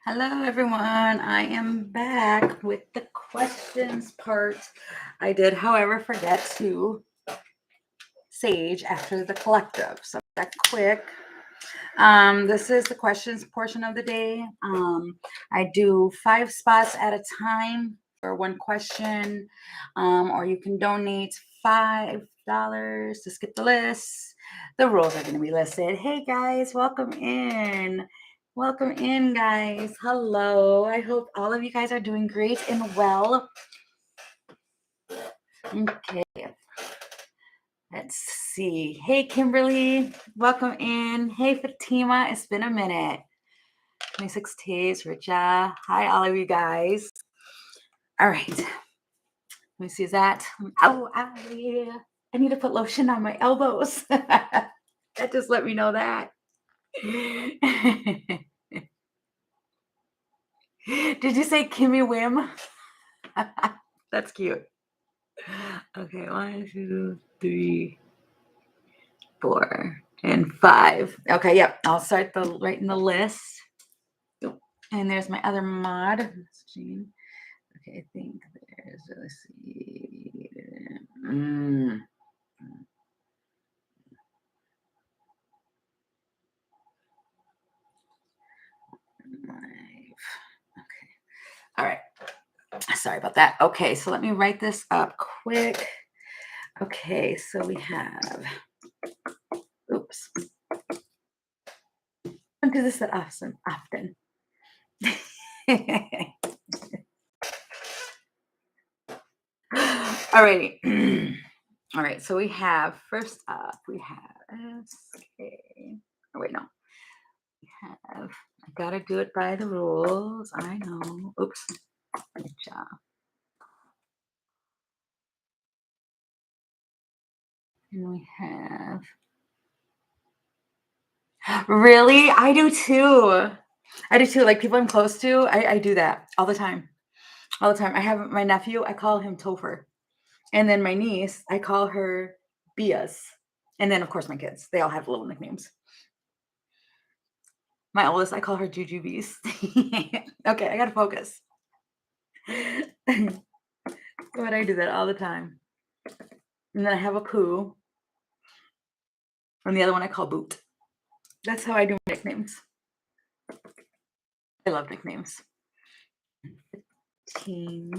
Hello, everyone. I am back with the questions part. I did, however, forget to sage after the collective. So that quick. This is the questions portion of the day. I do 5 spots at a time for one question, or you can donate $5 to skip the list. The rules are going to be listed. Hey guys, welcome in. Welcome in, guys. Hello. I hope all of you guys are doing great and well. Okay. Let's see. Hey, Kimberly. Welcome in. Hey, Fatima. It's been a minute. 26 Taves, Richa. Hi, all of you guys. All right. Let me see. Is that? Oh, yeah. I need to put lotion on my elbows. That just let me know that. Did you say Kimmy Wim? That's cute. Okay, 1, 2, 3, 4, and 5. Okay, yep. I'll start writing the list. And there's my other mod. Okay, I think there's, let's see. Okay. All right. Sorry about that. Okay, so let me write this up quick. Okay, so we have, oops. I don't do this that often. Alrighty. All right, so we have, first up, we have SK. Oh, wait, no. We have, I gotta do it by the rules. I know. Oops. Good job. And we have, really? I do too. Like people I'm close to, I do that all the time. All the time. I have my nephew, I call him Topher. And then my niece, I call her Bias. And then, of course, my kids, they all have little nicknames. My oldest, I call her Juju Beast. Okay, I gotta focus. But I do that all the time. And then I have a Pooh. And the other one I call Boot. That's how I do nicknames. I love nicknames. 15.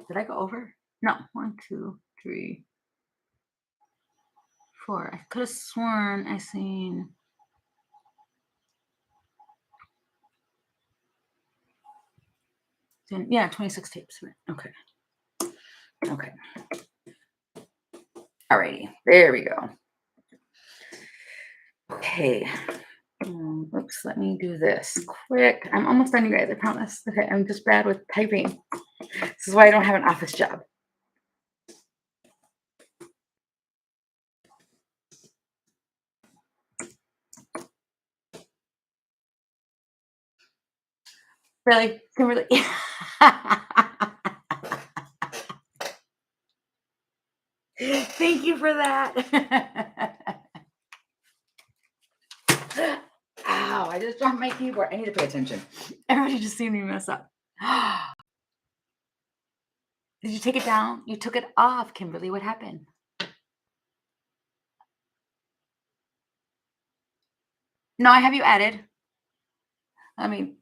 Did I go over? No. 1, 2, 3, 4. I could have sworn I seen. Yeah, 26 tapes. Okay. Okay. Alrighty. There we go. Okay. Oops, let me do this quick. I'm almost done, you guys, I promise. Okay, I'm just bad with typing. This is why I don't have an office job. Really? Kimberly? Thank you for that. Ow, I just dropped my keyboard. I need to pay attention. Everybody just seen me mess up. Did you take it down? You took it off, Kimberly. What happened? No, I have you added. Let me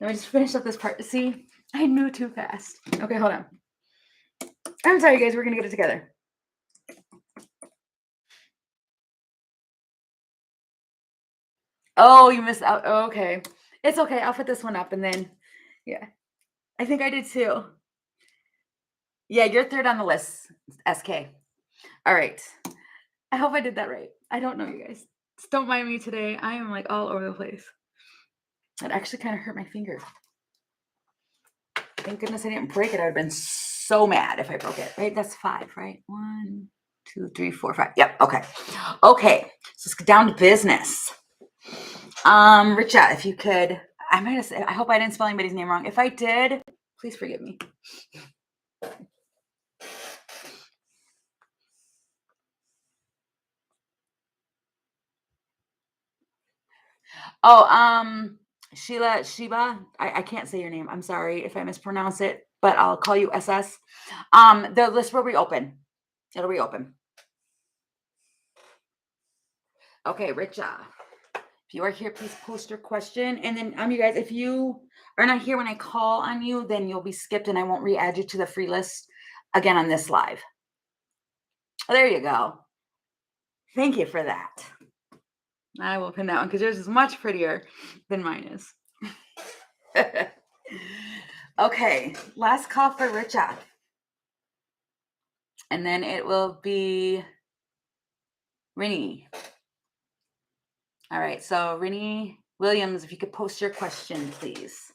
just finish up this part. See, I knew too fast. Okay, hold on. I'm sorry, guys. We're going to get it together. Oh, you missed out. Oh, okay. It's okay. I'll put this one up and then, yeah. I think I did too. Yeah, you're third on the list, SK. All right. I hope I did that right. I don't know, you guys. Just don't mind me today. I am like all over the place. It actually kind of hurt my finger. Thank goodness I didn't break it. I would have been so mad if I broke it. Right? That's 5, right? 1, 2, 3, 4, 5. Yep. Okay. Okay. So let's get down to business. Richa, if you could, I hope I didn't spell anybody's name wrong. If I did, please forgive me. Oh, Sheba, I can't say your name. I'm sorry if I mispronounce it, but I'll call you SS. The list will reopen. It'll reopen. Okay, Richa. If you are here, please post your question. And then you guys, if you are not here when I call on you, then you'll be skipped and I won't re-add you to the free list again on this live. Oh, there you go. Thank you for that. I will pin that one because yours is much prettier than mine is. Okay, last call for Richa. And then it will be Rini. All right, so Rini Williams, if you could post your question, please.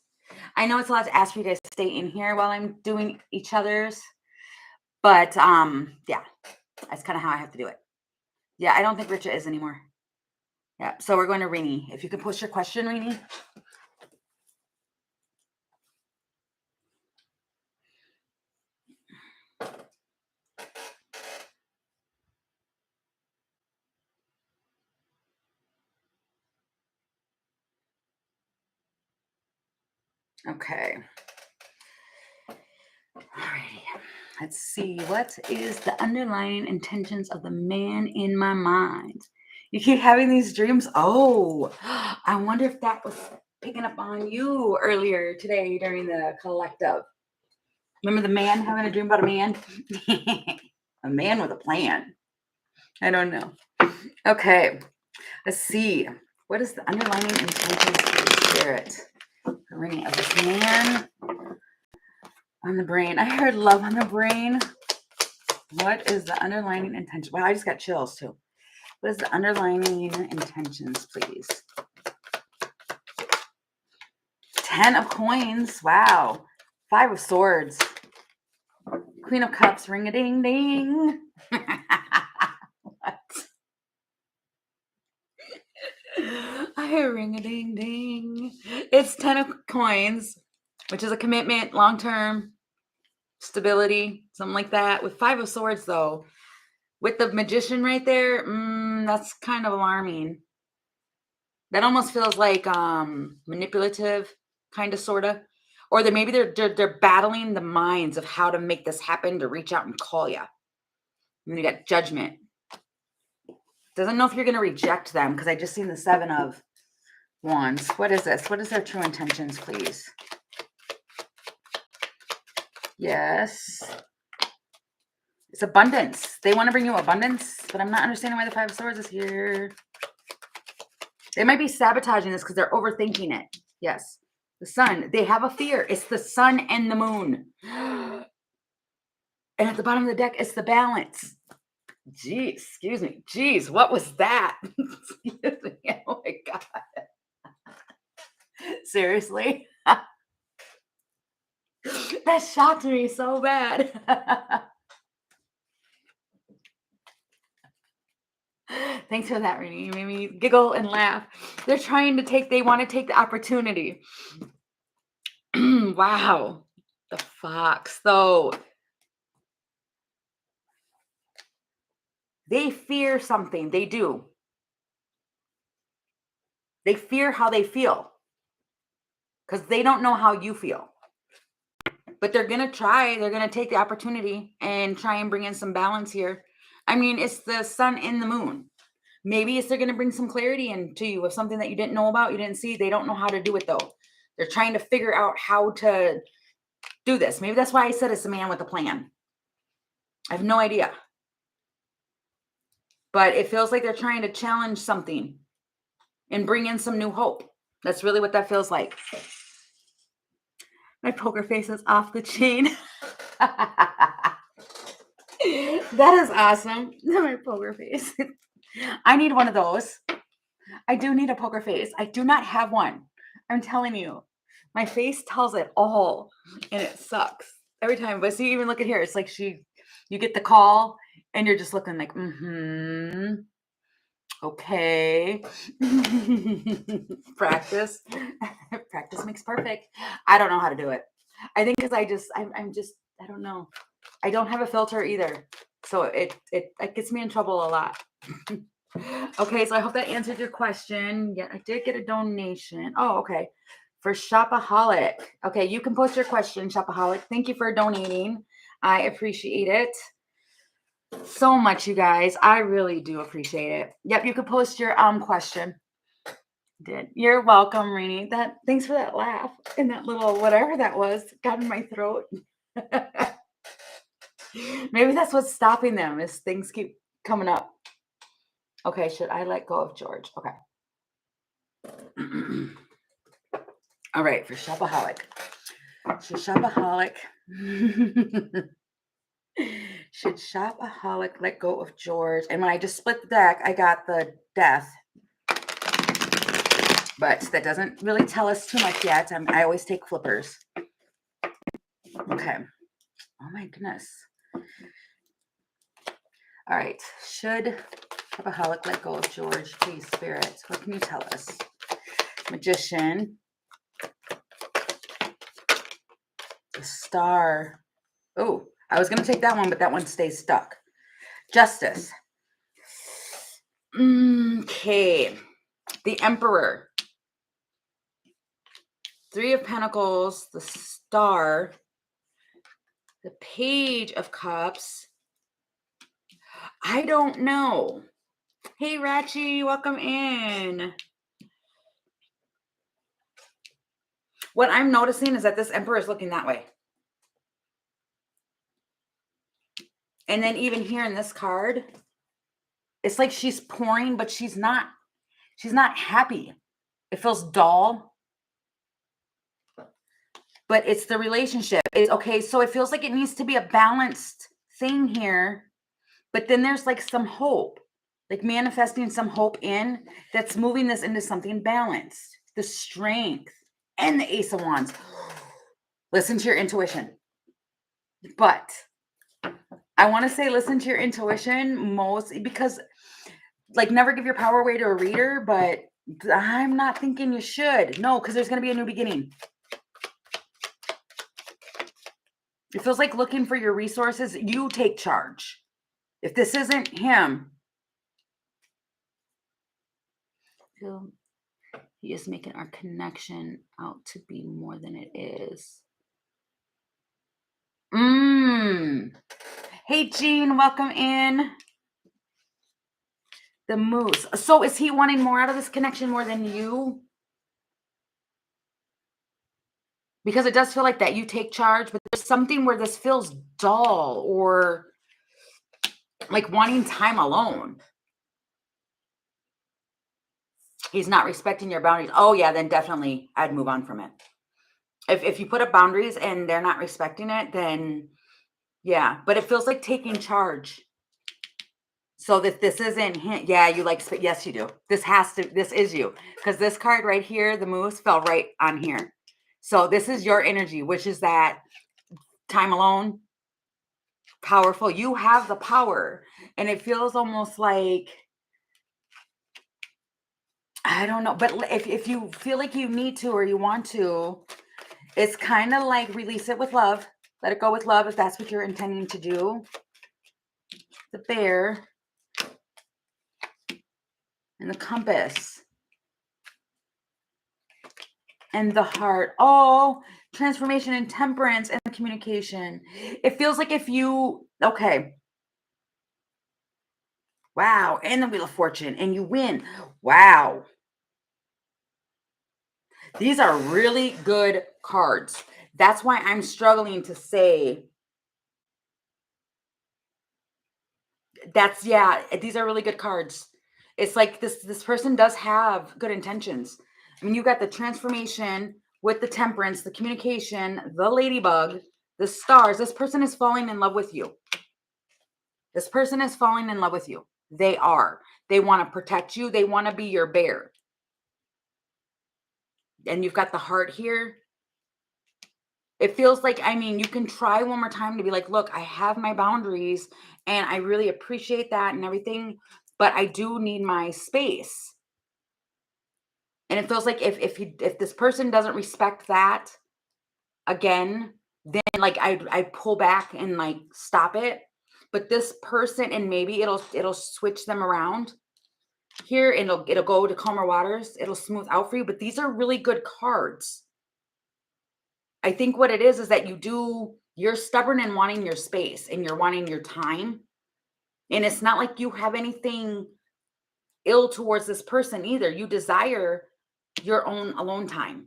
I know it's a lot to ask for you guys to stay in here while I'm doing each other's, but yeah, that's kind of how I have to do it. Yeah, I don't think Richa is anymore. Yeah, so we're going to Rini. If you can post your question, Rini. Okay. Alrighty. Let's see. What is the underlying intentions of the man in my mind? You keep having these dreams. Oh, I wonder if that was picking up on you earlier today during the collective. Remember the man having a dream about a man? A man with a plan. I don't know. Okay. Let's see. What is the underlying intentions of the spirit? The ring of this man on the brain. I heard love on the brain. What is the underlying intention? Wow, I just got chills too. What is the underlying intentions, please? 10 of coins. Wow. 5 of swords. Queen of cups. Ring a ding ding. What? I hear ring a ding ding. It's 10 of coins, which is a commitment, long term stability, something like that. With 5 of swords, though, with the magician right there, that's kind of alarming. That almost feels like manipulative, kind of, sort of. Or maybe they're battling the minds of how to make this happen to reach out and call you. And you got judgment. Doesn't know if you're going to reject them because I just seen the 7 of wands. What is this? What is their true intentions, please? Yes. It's abundance. They want to bring you abundance, but I'm not understanding why the 5 of swords is here. They might be sabotaging this because they're overthinking it. Yes. The sun. They have a fear. It's the sun and the moon. And at the bottom of the deck, it's the balance. Geez, excuse me. Geez, what was that? Oh my God. Seriously? That shocked me so bad. Thanks for that, Renee. You made me giggle and laugh. They want to take the opportunity. Wow. The fox, though. They fear something. They do. They fear how they feel because they don't know how you feel. But they're going to try. They're going to take the opportunity and try and bring in some balance here. I mean, it's the sun and the moon. Maybe they're going to bring some clarity into you of something that you didn't know about, you didn't see. They don't know how to do it, though. They're trying to figure out how to do this. Maybe that's why I said it's a man with a plan. I have no idea. But it feels like they're trying to challenge something and bring in some new hope. That's really what that feels like. My poker face is off the chain. That is awesome. My poker face. I need one of those. I do need a poker face. I do not have one. I'm telling you. My face tells it all. And it sucks every time. But see, even look at here. It's like you get the call and you're just looking like, okay. Practice. Practice makes perfect. I don't know how to do it. I think because I'm just, I don't know. I don't have a filter either. So it gets me in trouble a lot. Okay, so I hope that answered your question. Yeah, I did get a donation. Oh, okay. For Shopaholic. Okay, you can post your question, Shopaholic. Thank you for donating. I appreciate it so much, you guys. I really do appreciate it. Yep, you could post your question. Did. You're welcome, Rainy. Thanks for that laugh and that little whatever that was got in my throat. Maybe that's what's stopping them is things keep coming up. Okay, should I let go of George? Okay. All right, for Shopaholic. So Shopaholic. Should Shopaholic let go of George? And when I just split the deck, I got the death. But that doesn't really tell us too much yet. I always take flippers. Okay. Oh my goodness. All right. Should Shopaholic let go of George? Please, Spirit. What can you tell us? Magician. The Star. Oh, I was going to take that one, but that one stays stuck. Justice. Okay. The Emperor. Three of Pentacles. The Star. The Page of Cups. I don't know. Hey, Ratchy, welcome in. What I'm noticing is that this Emperor is looking that way. And then even here in this card, it's like she's pouring, but she's not happy. It feels dull. But it's the relationship. It's okay. So it feels like it needs to be a balanced thing here. But then there's like some hope, like manifesting some hope in that's moving this into something balanced. The Strength and the Ace of Wands. Listen to your intuition. But I want to say listen to your intuition mostly because, like, never give your power away to a reader, but I'm not thinking you should. No, because there's going to be a new beginning. It feels like looking for your resources. You take charge. If this isn't him, he is making our connection out to be more than it is. Hey, Jean, welcome in. The Moose. So is he wanting more out of this connection more than you? Because it does feel like that. You take charge, but there's something where this feels dull or like wanting time alone. He's not respecting your boundaries. Oh, yeah, then definitely I'd move on from it. If you put up boundaries and they're not respecting it, then yeah. But it feels like taking charge. So that this isn't him. Yeah, you like, yes, you do. This is you. Because this card right here, the Moose, fell right on here. So this is your energy, which is that time alone, powerful. You have the power. And it feels almost like, I don't know. But if you feel like you need to or you want to, it's kind of like release it with love. Let it go with love if that's what you're intending to do. The Bear. And the Compass. And the Heart. Oh, transformation and temperance and communication. It feels like if you, okay. Wow. And the Wheel of Fortune. And you win. Wow. These are really good cards. That's why I'm struggling to say. Yeah, these are really good cards. It's like this person does have good intentions. I mean, you got the transformation with the temperance, the communication, the ladybug, the stars. This person is falling in love with you. This person is falling in love with you. They are. They want to protect you. They want to be your bear. And you've got the Heart here. It feels like, I mean, you can try one more time to be like, look, I have my boundaries and I really appreciate that and everything, but I do need my space. And it feels like if this person doesn't respect that, again, then like I pull back and like stop it. But this person, and maybe it'll switch them around. here, and it'll go to calmer waters. It'll smooth out for you, but these are really good cards. I think what it is that you're stubborn in wanting your space and you're wanting your time. And it's not like you have anything ill towards this person either. You desire your own alone time.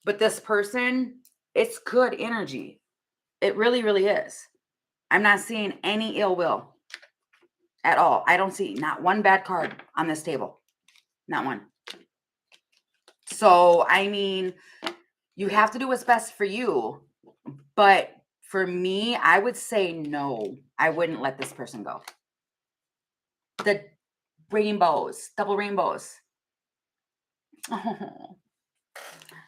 But this person, it's good energy. It really, really is. I'm not seeing any ill will at all. I don't see not one bad card on this table. Not one. So, I mean, you have to do what's best for you. But for me, I would say no. I wouldn't let this person go. The rainbows, double rainbows. Oh,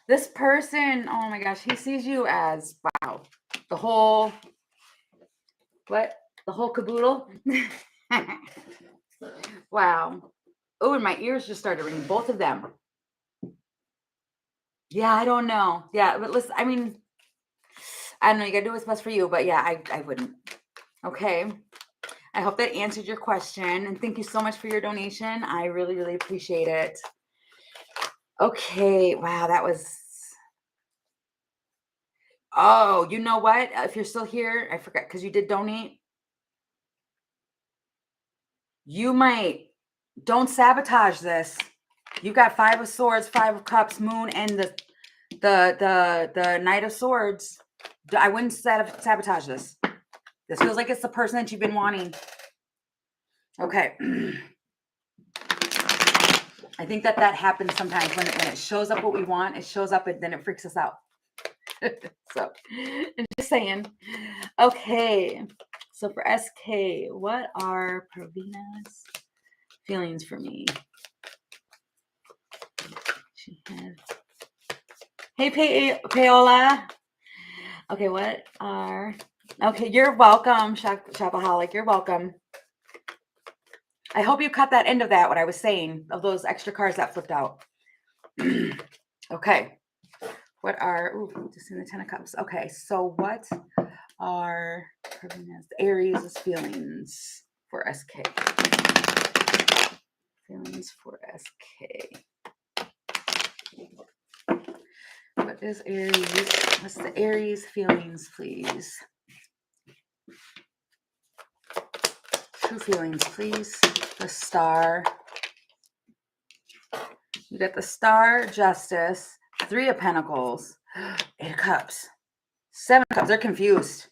this person, oh my gosh, he sees you as, wow, the whole caboodle. Wow. Oh, and my ears just started ringing, both of them. Yeah, I don't know. Yeah, but listen, I mean, I don't know. You got to do what's best for you, but yeah, I wouldn't. Okay. I hope that answered your question. And thank you so much for your donation. I really, really appreciate it. Okay. Wow, that was. Oh, you know what? If you're still here, I forgot because you did donate. You might. Don't sabotage this. You've got 5 of Swords, 5 of Cups, Moon, and the Knight of Swords. I wouldn't sabotage this. This feels like it's the person that you've been wanting. Okay. I think that happens sometimes when it shows up what we want. It shows up and then it freaks us out. So, I'm just saying. Okay. So for SK, what are Pravina's feelings for me? She had. Hey, Paola. Okay, what are... Okay, you're welcome, Shopaholic. You're welcome. I hope you cut that end of that, what I was saying, of those extra cards that flipped out. Okay. What are... Ooh, just in the 10 of Cups. Okay, so what are Aries' feelings for SK? Feelings for SK. What is Aries? What's the Aries feelings, please? True feelings, please. The Star. You got the Star, Justice, 3 of Pentacles, 8 of Cups, 7 of Cups. They're confused.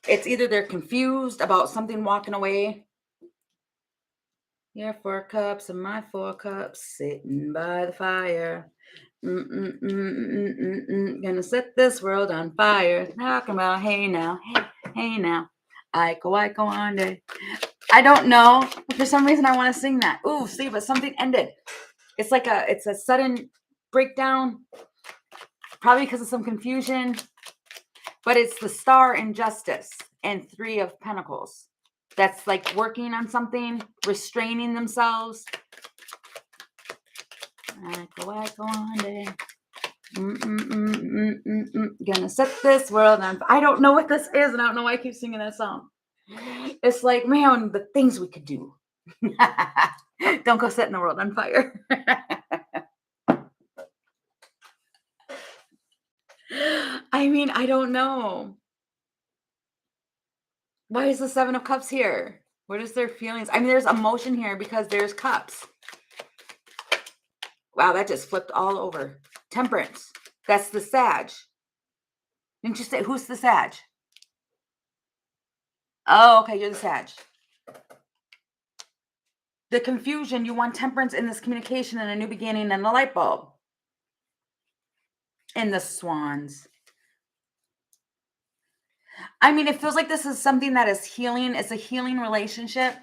It's either they're confused about something walking away. Your 4 cups and my 4 cups sitting by the fire. Gonna set this world on fire. Talking about hey now, hey now. Aiko ande. I don't know. For some reason I want to sing that. Ooh, see, but something ended. It's like it's a sudden breakdown. Probably because of some confusion. But it's the Star and Justice and 3 of Pentacles. That's like working on something, restraining themselves. Gonna set this world on. I don't know what this is, and I don't know why I keep singing that song. It's like, man, the things we could do. Don't go setting the world on fire. I mean, I don't know. Why is the 7 of Cups here? What is their feelings? I mean, there's emotion here because there's cups. Wow, that just flipped all over. Temperance. That's the Sag. Didn't you say, who's the Sag? Oh, okay, you're the Sag. The confusion, you want temperance in this communication and a new beginning and a light bulb. And the Swans. I mean, it feels like this is something that is healing. It's a healing relationship.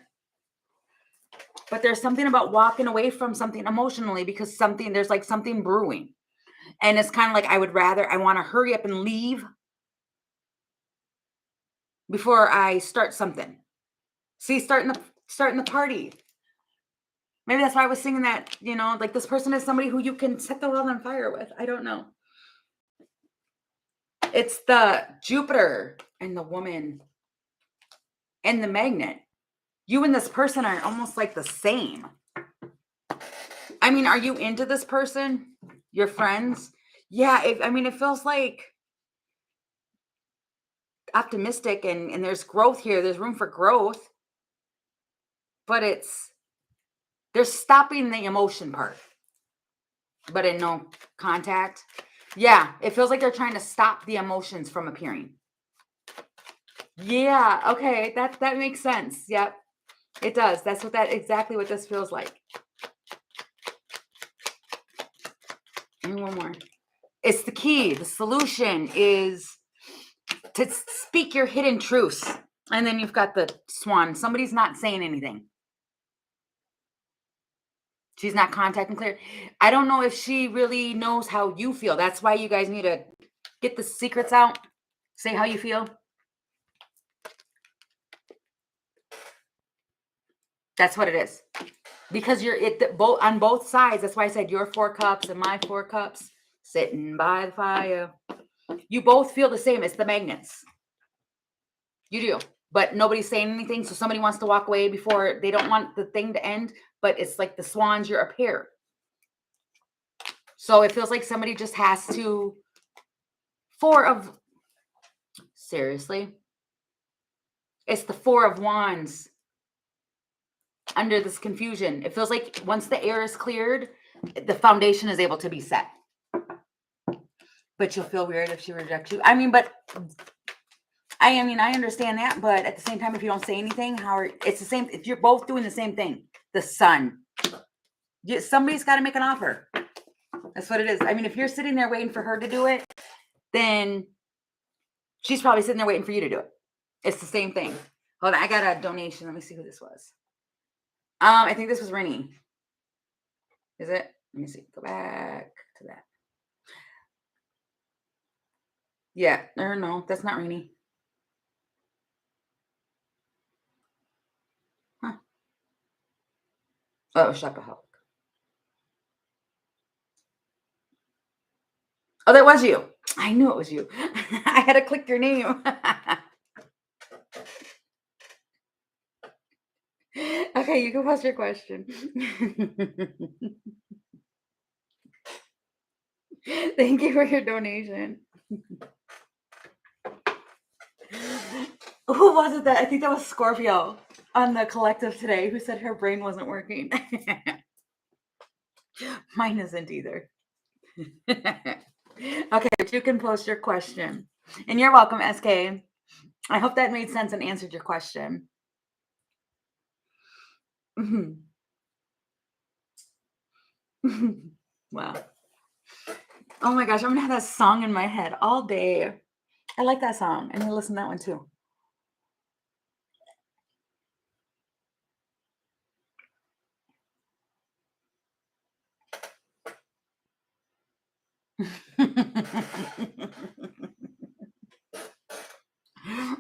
But there's something about walking away from something emotionally because there's like something brewing. And it's kind of like, I want to hurry up and leave before I start something. See, starting the party. Maybe that's why I was singing that, like this person is somebody who you can set the world on fire with. I don't know. It's the Jupiter and the woman and the magnet. You and this person are almost like the same. I mean, are you into this person? Your friends? Yeah, I mean, it feels like optimistic and there's growth here. There's room for growth, but they're stopping the emotion part, but in no contact. Yeah, it feels like they're trying to stop the emotions from appearing. Yeah, okay, that makes sense. Yep, it does. That's exactly what this feels like. And one more. It's the key. The solution is to speak your hidden truths. And then you've got the swan. Somebody's not saying anything. She's not contacting clear. I don't know if she really knows how you feel. That's why you guys need to get the secrets out. Say how you feel. That's what it is. Because both on both sides. That's why I said your 4 cups and my 4 cups sitting by the fire. You both feel the same. It's the magnets. You do. But nobody's saying anything. So somebody wants to walk away before they don't want the thing to end. But it's like the swans, you're a pair. So it feels like somebody just has to. Seriously? It's the 4 of wands under this confusion. It feels like once the air is cleared, the foundation is able to be set. But you'll feel weird if she rejects you. I mean, I understand that, but at the same time, if you don't say anything, it's the same. If you're both doing the same thing, the sun, somebody's got to make an offer. That's what it is. I mean, if you're sitting there waiting for her to do it, then she's probably sitting there waiting for you to do it. It's the same thing. Hold on, I got a donation. Let me see who this was. I think this was Rennie. Is it? Let me see. Go back to that. Yeah, or no, that's not Rennie. Huh. Oh, Shopaholic. Oh, that was you. I knew it was you. I had to click your name. Okay, you can post your question. Thank you for your donation. Who was it that I think that was Scorpio on the collective today who said her brain wasn't working? Mine isn't either. Okay, but you can post your question. And you're welcome, SK. I hope that made sense and answered your question. Wow. Oh my gosh, I'm gonna have that song in my head all day. I like that song. I'm gonna listen to that one too.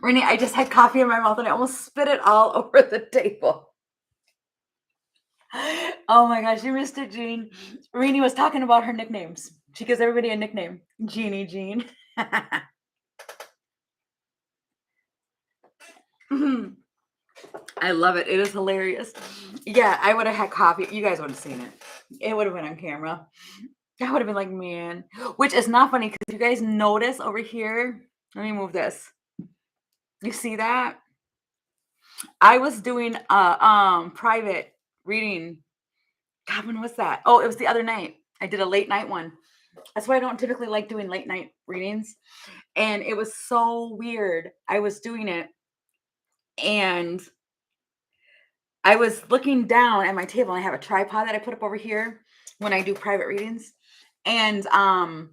Renee, I just had coffee in my mouth and I almost spit it all over the table. Oh my gosh, you missed it, Jean. Renee was talking about her nicknames. She gives everybody a nickname. Jeannie Jean. I love it. It is hilarious. Yeah, I would have had coffee. You guys would have seen it. It would have been on camera. I would have been like, man. Which is not funny because you guys notice over here. Let me move this. You see that? I was doing a private reading. God, when was that? Oh, it was the other night. I did a late night one. That's why I don't typically like doing late night readings. And it was so weird. I was doing it and I was looking down at my table and I have a tripod that I put up over here when I do private readings. And I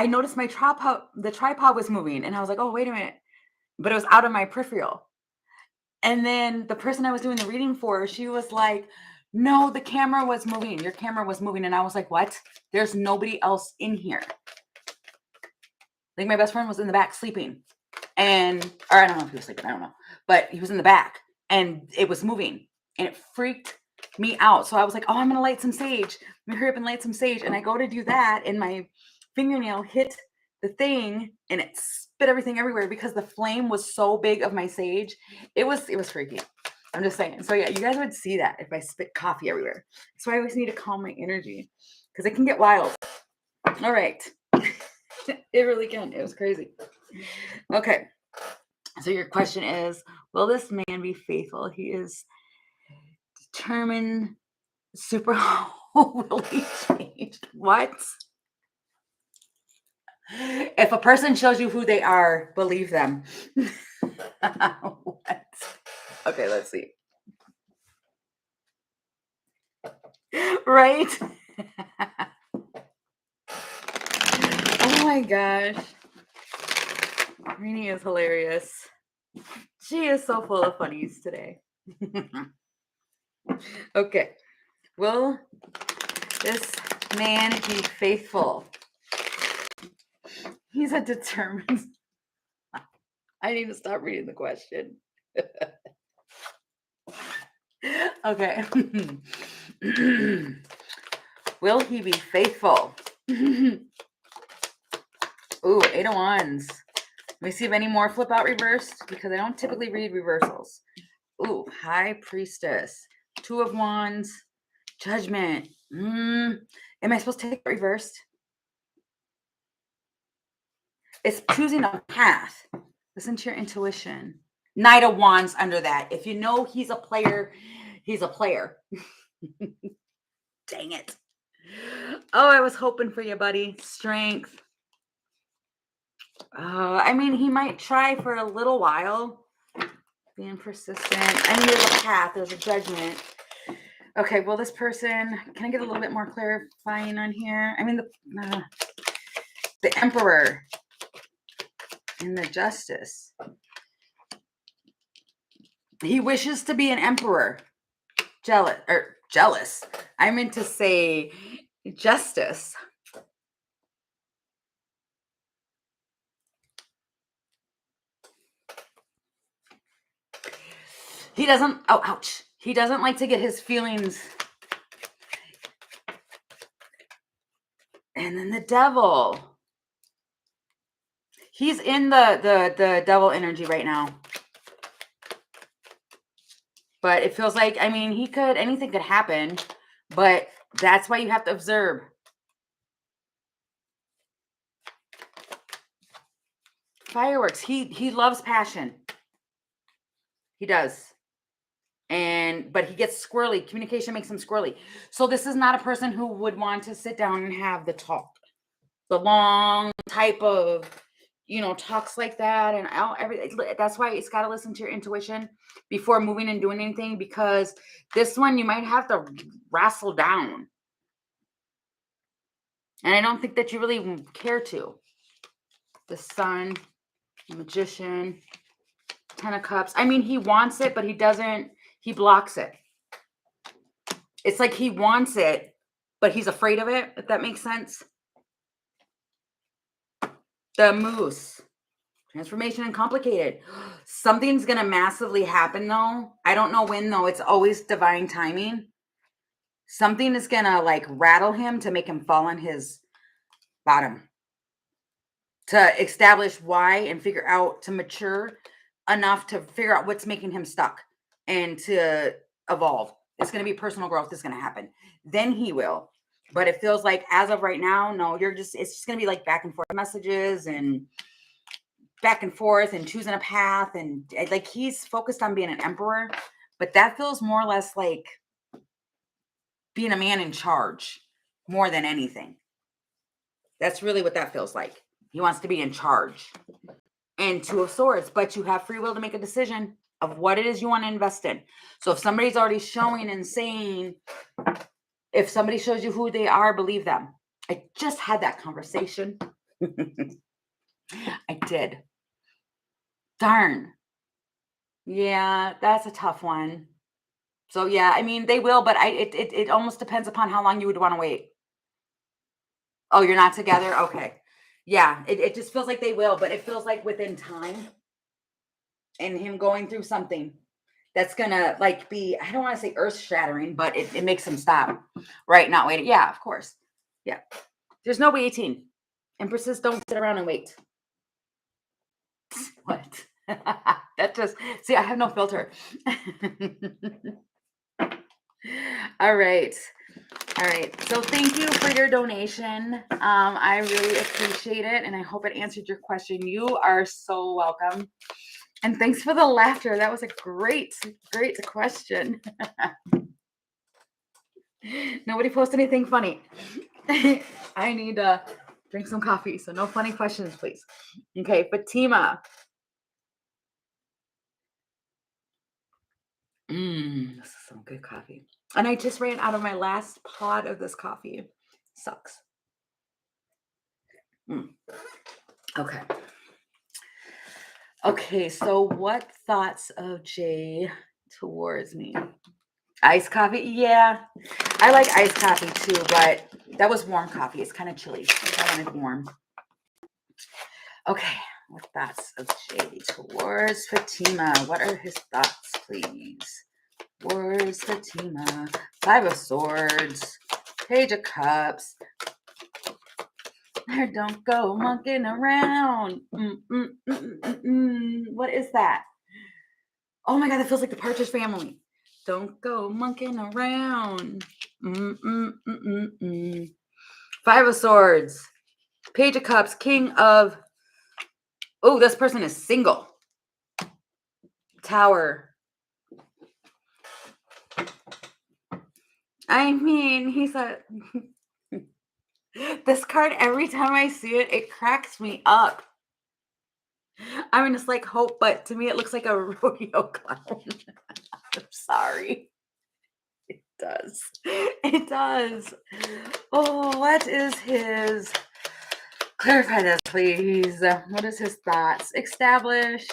noticed the tripod was moving and I was like, oh, wait a minute. But it was out of my peripheral. And then the person I was doing the reading for, she was like, no, the camera was moving. Your camera was moving. And I was like, what? There's nobody else in here. Like my best friend was in the back sleeping. Or I don't know if he was sleeping. I don't know. But he was in the back and it was moving. And it freaked me out. So I was like, oh, I'm going to light some sage. Let me hurry up and light some sage. And I go to do that. And my fingernail hit the thing and it spit everything everywhere because the flame was so big of my sage. It was freaky. I'm just saying. So yeah, you guys would see that if I spit coffee everywhere. So I always need to calm my energy because it can get wild. All right. It really can. It was crazy. Okay. So your question is, will this man be faithful? He is determined, super will he change? What? If a person shows you who they are, believe them. What? Okay, let's see. Right? Oh my gosh. Rini is hilarious. She is so full of funnies today. Okay. Will this man be faithful? He's a determined. I need to stop reading the question. Okay. Will he be faithful? Ooh, 8 of Wands. Let me see if any more flip out reversed because I don't typically read reversals. Ooh, High Priestess. 2 of Wands. Judgment. Am I supposed to take it reversed? It's choosing a path. Listen to your intuition. Knight of Wands under that. If you know he's a player, he's a player. Dang it. Oh, I was hoping for you, buddy. Strength. I mean, he might try for a little while. Being persistent. I mean, there's a path. There's a judgment. Okay, well, this person, can I get a little bit more clarifying on here? I mean, the Emperor and the Justice. He wishes to be an emperor. Jealous. I meant to say justice. He doesn't, oh, ouch. He doesn't like to get his feelings. And then the Devil. He's in the Devil energy right now. But it feels like, I mean, anything could happen, but that's why you have to observe. Fireworks. He loves passion. He does. But he gets squirrely. Communication makes him squirrely. So this is not a person who would want to sit down and have the talk. The long type of, talks like that. And that's why it's got to listen to your intuition before moving and doing anything, because this one you might have to wrestle down. And I don't think that you really care to. The Sun, the Magician, 10 of Cups. I mean, he wants it, but he doesn't. He blocks it. It's like he wants it, but he's afraid of it, if that makes sense. The Moose. Transformation and complicated. Something's going to massively happen, though. I don't know when, though. It's always divine timing. Something is going to, rattle him to make him fall on his bottom. To establish why and figure out, to mature enough to figure out what's making him stuck and to evolve. It's going to be personal growth is going to happen. Then he will. But it feels like as of right now, no, it's just going to be back and forth messages and back and forth and choosing a path. And he's focused on being an emperor, but that feels more or less like being a man in charge more than anything. That's really what that feels like. He wants to be in charge. And 2 of Swords, but you have free will to make a decision of what it is you want to invest in. So if somebody's already showing and saying, if somebody shows you who they are, believe them. I just had that conversation. I did. Darn. Yeah, that's a tough one. So yeah, I mean, they will, but it almost depends upon how long you would want to wait. Oh, you're not together? Okay. Yeah, it just feels like they will, but it feels like within time and him going through something that's gonna be, I don't want to say earth shattering, but it makes him stop. Right? Not waiting. Yeah, of course. Yeah. There's no waiting. Empresses don't sit around and wait. What? That just, see, I have no filter. All right. All right. So thank you for your donation. I really appreciate it, and I hope it answered your question. You are so welcome. And thanks for the laughter. That was a great question. Nobody post anything funny. I need to drink some coffee, so no funny questions, please. Okay, Fatima. This is some good coffee. And I just ran out of my last pod of this coffee. Sucks. Okay. Okay, so what thoughts of Jay towards me? Iced coffee? Yeah, I like iced coffee too, but that was warm coffee. It's kind of chilly. I wanted warm. Okay, what thoughts of Jay towards Fatima? What are his thoughts, please? Towards Fatima. 5 of Swords. Page of Cups. Don't go monkeying around. What is that? Oh my God, that feels like the Partridge Family. Don't go monkeying around. 5 of Swords. Page of Cups. King of... Oh, this person is single. Tower. I mean, he's a... This card, every time I see it, it cracks me up. I mean, it's like hope, but to me, it looks like a rodeo clown. I'm sorry. It does. It does. Oh, what is his... Clarify this, please. What is his thoughts? Established,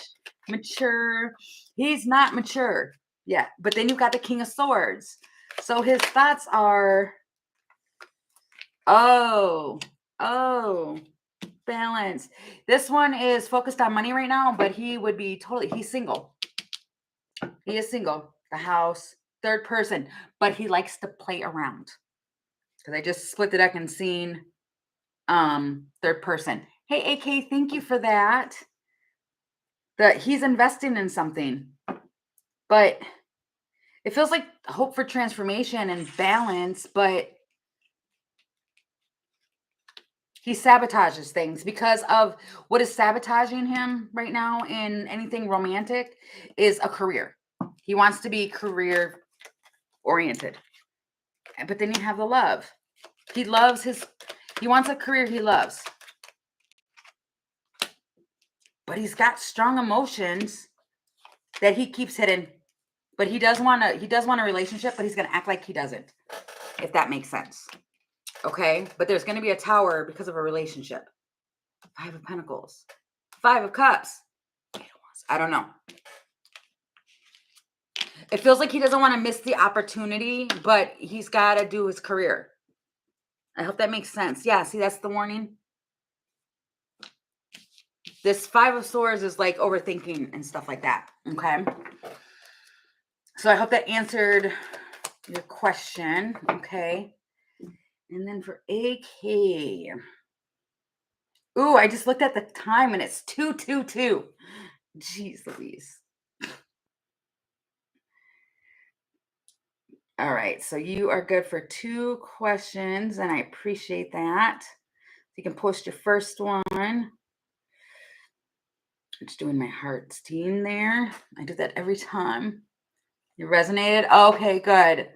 mature. He's not mature yet, but then you've got the King of Swords. So his thoughts are... Oh, balance. This one is focused on money right now, but he would be he's single. He is single. The house, third person, but he likes to play around. Because I just split the deck and seen third person. Hey, AK, thank you for that. That he's investing in something, but it feels like hope for transformation and balance, but he sabotages things because of what is sabotaging him right now in anything romantic is a career. He wants to be career oriented. But then you have the love. He wants a career he loves. But he's got strong emotions that he keeps hidden. But he does want a relationship, but he's going to act like he doesn't. If that makes sense. Okay, but there's going to be a tower because of a relationship. 5 of Pentacles. 5 of Cups. I don't know. It feels like he doesn't want to miss the opportunity, but he's got to do his career. I hope that makes sense. Yeah, see, that's the warning. This 5 of Swords is like overthinking and stuff like that. Okay. So I hope that answered your question. Okay. And then for AK. Ooh, I just looked at the time and it's 2:22. Jeez Louise. All right. So you are good for 2 questions and I appreciate that. You can post your first one. I'm just doing my hearts team there. I do that every time. You resonated? Okay, good.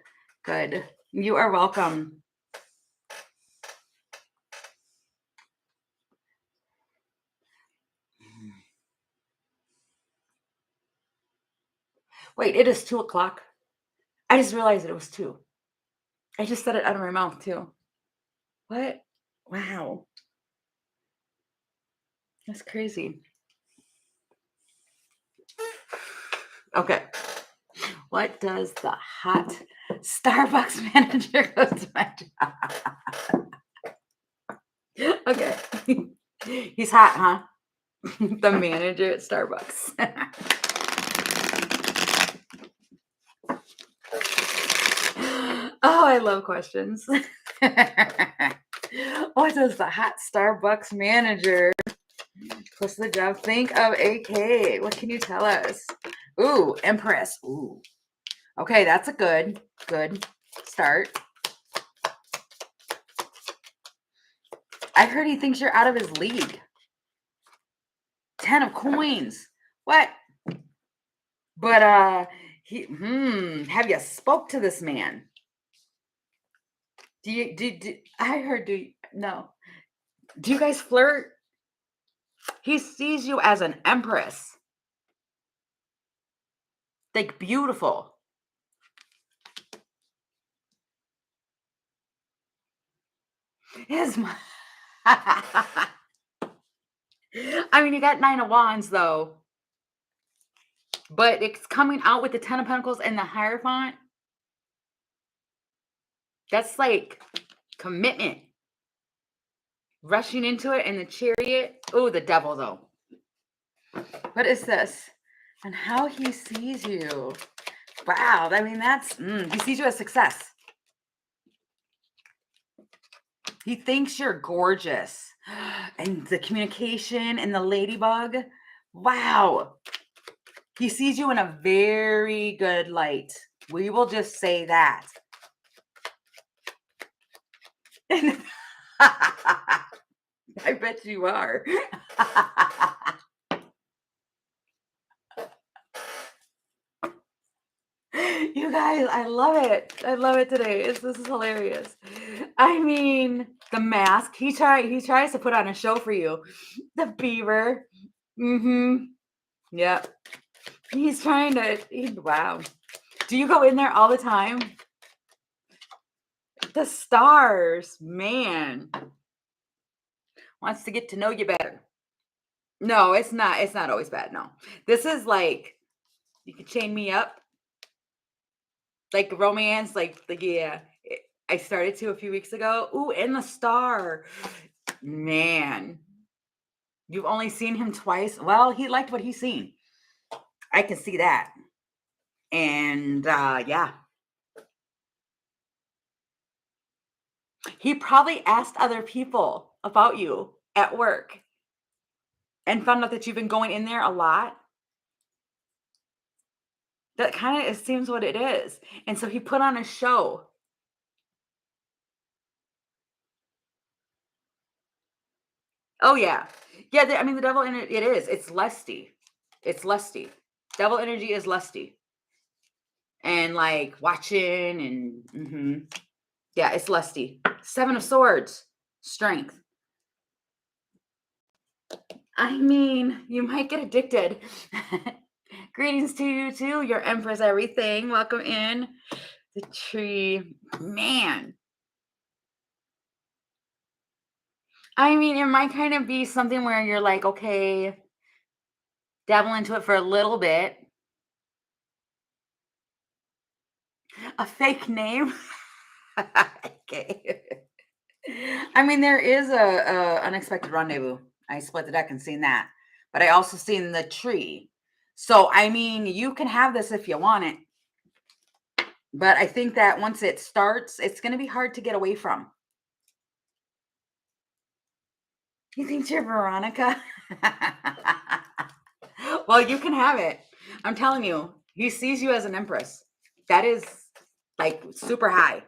Good. You are welcome. Wait, it is 2 o'clock. I just realized it was 2. I just said it out of my mouth too. What? Wow. That's crazy. Okay. What does the hot Starbucks manager go to my job? Okay. He's hot, huh? The manager at Starbucks. Oh, I love questions. What does the hot Starbucks manager Plus the job. Think of AK. What can you tell us? Ooh, Empress. Ooh. Okay, that's a good start. I heard he thinks you're out of his league. 10 of coins. What? But have you spoke to this man? I heard no. Do you guys flirt? He sees you as an empress. Like beautiful. His I mean, you got 9 of wands though. But it's coming out with the 10 of pentacles and the Hierophant. That's like commitment. Rushing into it and the Chariot. Oh, the Devil though. What is this? And how he sees you. Wow. I mean, that's, he sees you as success. He thinks you're gorgeous. And the communication and the ladybug. Wow. He sees you in a very good light. We will just say that. I bet you are. You guys, I love it. I love it today. This is hilarious. I mean, the mask. He tries to put on a show for you. The beaver. Yep. He's trying to. Wow. Do you go in there all the time? The stars, man. Wants to get to know you better. No, it's not. It's not always bad. No, this is like you can chain me up. Like romance, yeah. I started to a few weeks ago. Ooh, and the star. Man. You've only seen him twice. Well, he liked what he's seen. I can see that. And yeah. He probably asked other people about you at work and found out that you've been going in there a lot. That kind of seems what it is. And so he put on a show. Oh, yeah. Yeah, I mean, the devil in it is. It's lusty. It's lusty. Devil energy is lusty. And like watching and yeah, it's lusty. 7 of swords. Strength. I mean, you might get addicted. Greetings to you too, your Empress everything. Welcome in. The tree. Man. I mean, it might kind of be something where you're like, okay, dabble into it for a little bit. A fake name. Okay. I mean, there is a unexpected rendezvous. I split the deck and seen that, but I also seen the tree. So, I mean, you can have this if you want it, but I think that once it starts, it's going to be hard to get away from. You think you're Veronica? Well, you can have it. I'm telling you, he sees you as an empress. That is like super high.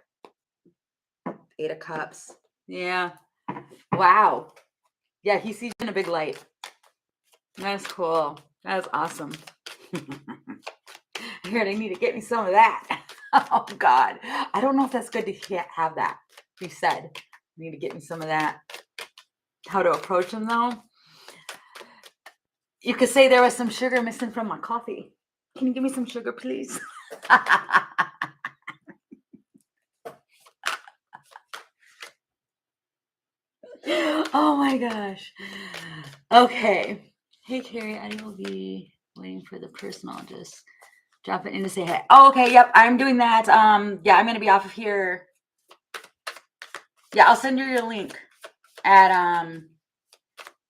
8 of Cups. Yeah. Wow. Yeah, he sees you in a big light. That's cool. That's awesome. I heard I need to get me some of that. Oh, God. I don't know if that's good to have that. He said, I need to get me some of that. How to approach him, though? You could say there was some sugar missing from my coffee. Can you give me some sugar, please? Oh, my gosh. Okay. Hey, Carrie, I will be waiting for the person. I'll just drop it in to say hey. Oh, okay. Yep, I'm doing that. Yeah, I'm gonna be off of here. Yeah, I'll send you your link at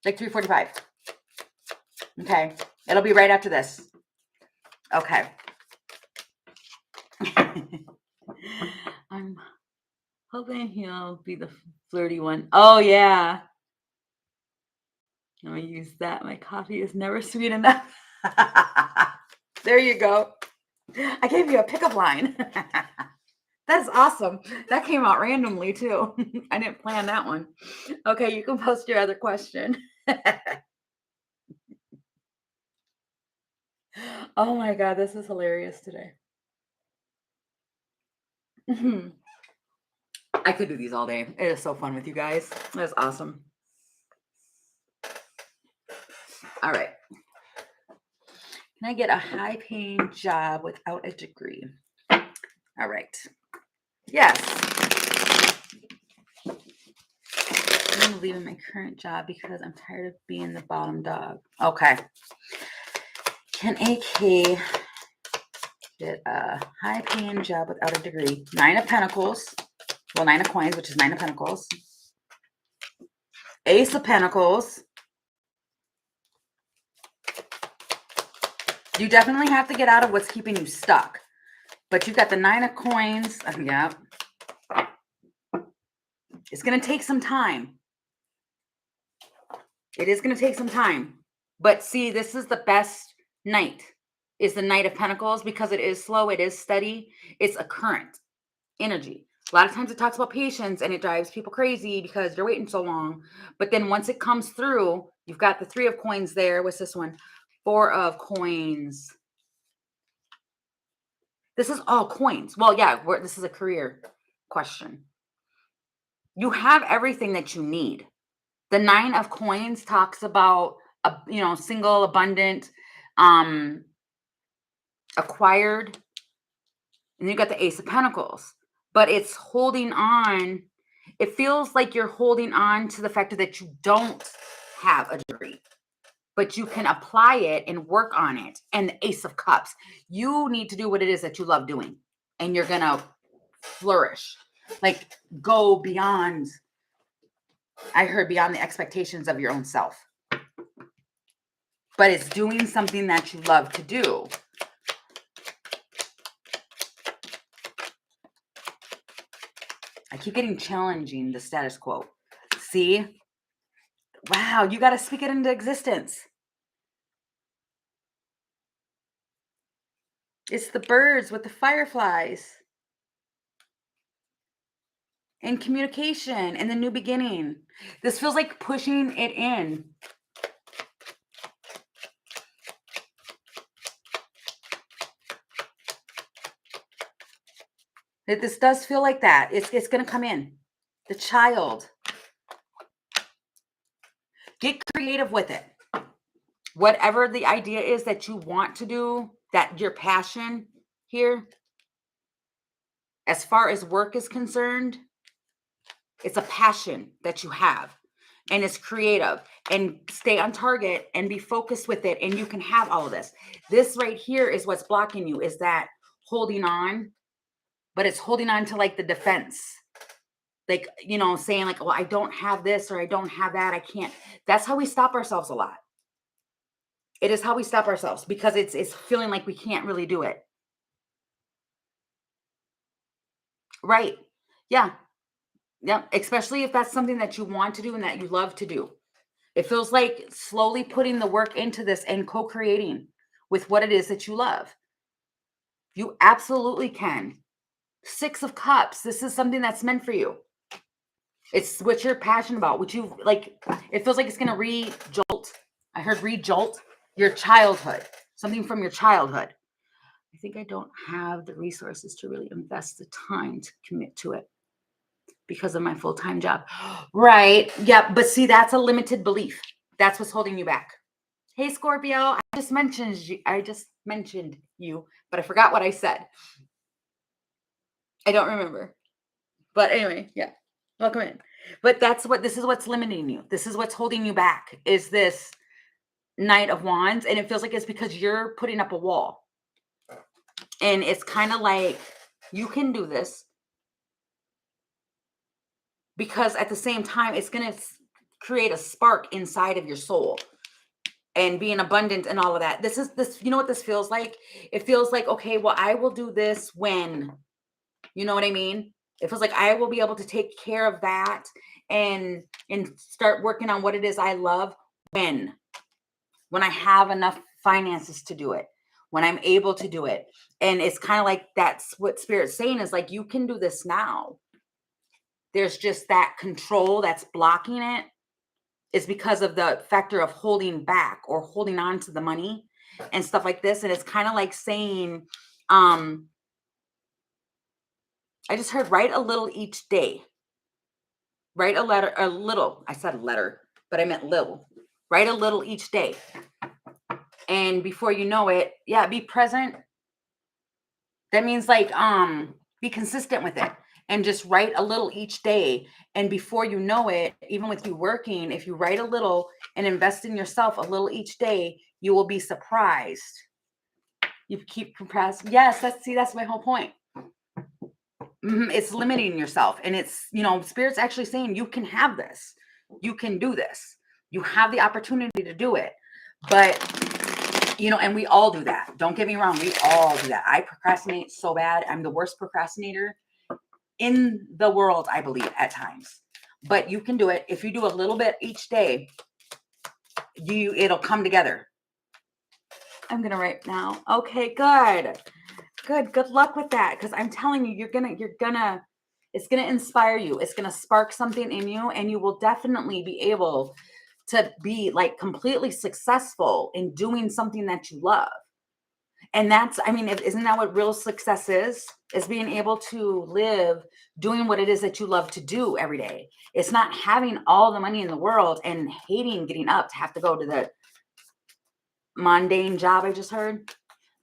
like 3:45. Okay, it'll be right after this. Okay. I'm hoping he'll be the flirty one. Oh yeah. I'm gonna use that. My coffee is never sweet enough. There you go. I gave you a pickup line. That's awesome. That came out randomly too. I didn't plan that one. Okay, you can post your other question. Oh my God, this is hilarious today. Mhm. I could do these all day. It is so fun with you guys. That's awesome. All right. Can I get a high paying job without a degree? All right. Yes. I'm leaving my current job because I'm tired of being the bottom dog. Okay. Can AK get a high paying job without a degree? 9 of Pentacles. Well, 9 of Coins, which is 9 of Pentacles. Ace of Pentacles. You definitely have to get out of what's keeping you stuck. But you've got the 9 of Coins. Yeah. It's going to take some time. It is going to take some time. But see, this is the best night. Is the Knight of Pentacles, because it is slow, it is steady. It's a current energy. A lot of times it talks about patience and it drives people crazy because they're waiting so long. But then once it comes through, you've got the 3 of Coins there. What's this one? 4 of Coins. This is all coins. Well, yeah, this is a career question. You have everything that you need. The 9 of Coins talks about single, abundant, acquired, and you got the Ace of Pentacles. But it's holding on. It feels like you're holding on to the fact that you don't have a degree, but you can apply it and work on it. And the Ace of Cups. You need to do what it is that you love doing, and you're gonna flourish. Like, go beyond. I heard beyond the expectations of your own self. But it's doing something that you love to do. I keep getting challenging the status quo. See? Wow, you got to speak it into existence. It's the birds with the fireflies. And communication and the new beginning. This feels like pushing it in. This does feel like that. It's going to come in. The child. Get creative with it. Whatever the idea is that you want to do, that your passion here, as far as work is concerned, it's a passion that you have, and it's creative, and stay on target and be focused with it, and you can have all of this. This right here is what's blocking you, is that holding on, but it's holding on to like the defense. Like, saying like, well, I don't have this or I don't have that. I can't. That's how we stop ourselves a lot. It is how we stop ourselves, because it's feeling like we can't really do it. Right. Yeah. Yeah. Especially if that's something that you want to do and that you love to do. It feels like slowly putting the work into this and co-creating with what it is that you love. You absolutely can. 6 of Cups. This is something that's meant for you. It's what you're passionate about, what you like. It feels like it's going to re-jolt. I heard re-jolt your childhood, something from your childhood. I think I don't have the resources to really invest the time to commit to it because of my full-time job. Right. Yeah. But see, that's a limited belief. That's what's holding you back. Hey, Scorpio, I just mentioned you, but I forgot what I said. I don't remember. But anyway, yeah. Welcome in. But this is what's limiting you. This is what's holding you back, is this Knight of Wands. And it feels like it's because you're putting up a wall. And it's kind of like, you can do this, because at the same time, it's going to create a spark inside of your soul and being abundant and all of that. You know what this feels like? It feels like, okay, well, I will do this when, you know what I mean? It feels like I will be able to take care of that and start working on what it is I love when I have enough finances to do it, when I'm able to do it. And it's kind of like, that's what Spirit's saying, is like, you can do this now. There's just that control that's blocking it, is because of the factor of holding back or holding on to the money and stuff like this. And it's kind of like saying, I just heard, write a little each day. Write a letter, a little. I said letter, but I meant little. Write a little each day. And before you know it, yeah, be present. That means like, be consistent with it and just write a little each day. And before you know it, even with you working, if you write a little and invest in yourself a little each day, you will be surprised. You keep compressed. Yes, that's my whole point. It's limiting yourself. And it's, Spirit's actually saying you can have this. You can do this. You have the opportunity to do it. But, and we all do that. Don't get me wrong. We all do that. I procrastinate so bad. I'm the worst procrastinator in the world, I believe, at times. But you can do it. If you do a little bit each day, it'll come together. I'm going to write now. Okay, good. Good luck with that. Because I'm telling you, it's going to inspire you. It's going to spark something in you, and you will definitely be able to be like completely successful in doing something that you love. And isn't that what real success is being able to live doing what it is that you love to do every day. It's not having all the money in the world and hating getting up to have to go to the mundane job. I just heard. I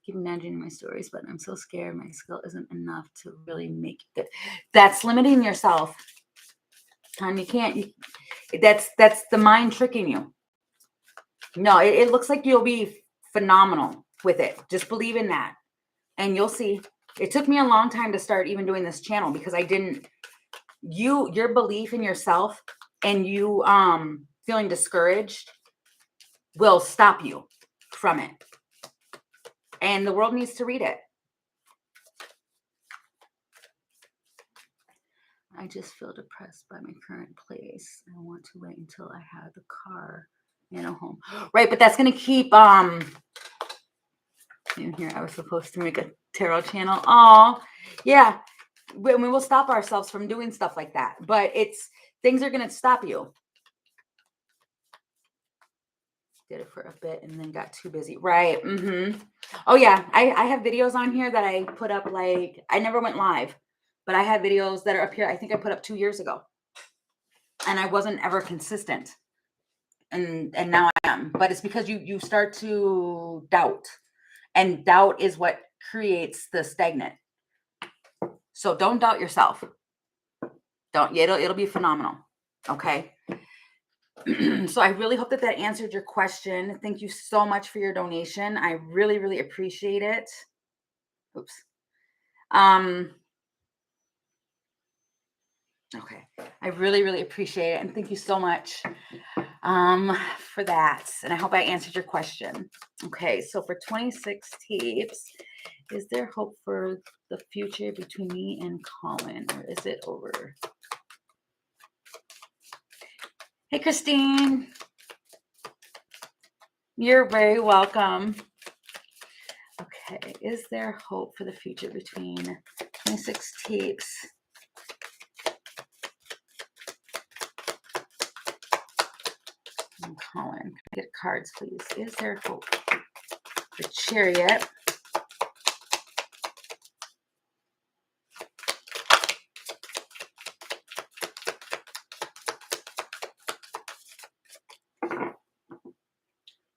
keep imagining my stories, but I'm so scared my skill isn't enough to really make it. That's limiting yourself. Tom, you can't. That's the mind tricking you. No, it looks like you'll be phenomenal with it. Just believe in that. And you'll see. It took me a long time to start even doing this channel because your belief in yourself and you feeling discouraged will stop you from it. And the world needs to read it. I just feel depressed by my current place. I want to wait until I have the car and a home. Right, but that's going to keep in here. I was supposed to make a tarot channel. Oh, yeah. We will stop ourselves from doing stuff like that. But things are going to stop you. Did it for a bit and then got too busy. Right. Oh, yeah. I have videos on here that I put up. Like, I never went live, but I have videos that are up here. I think I put up 2 years ago. And I wasn't ever consistent. And now I am. But it's because you start to doubt. And doubt is what creates the stagnant. So don't doubt yourself. It'll be phenomenal. Okay. So I really hope that answered your question. Thank you so much for your donation. I really, really appreciate it. Oops. Okay. I really, really appreciate it. And thank you so much for that. And I hope I answered your question. Okay. So for 26 tapes, is there hope for the future between me and Colin, or is it over? Hey, Christine. You're very welcome. Okay. Is there hope for the future between 26 tapes? And Colin, can I get cards, please? Is there hope? The Chariot.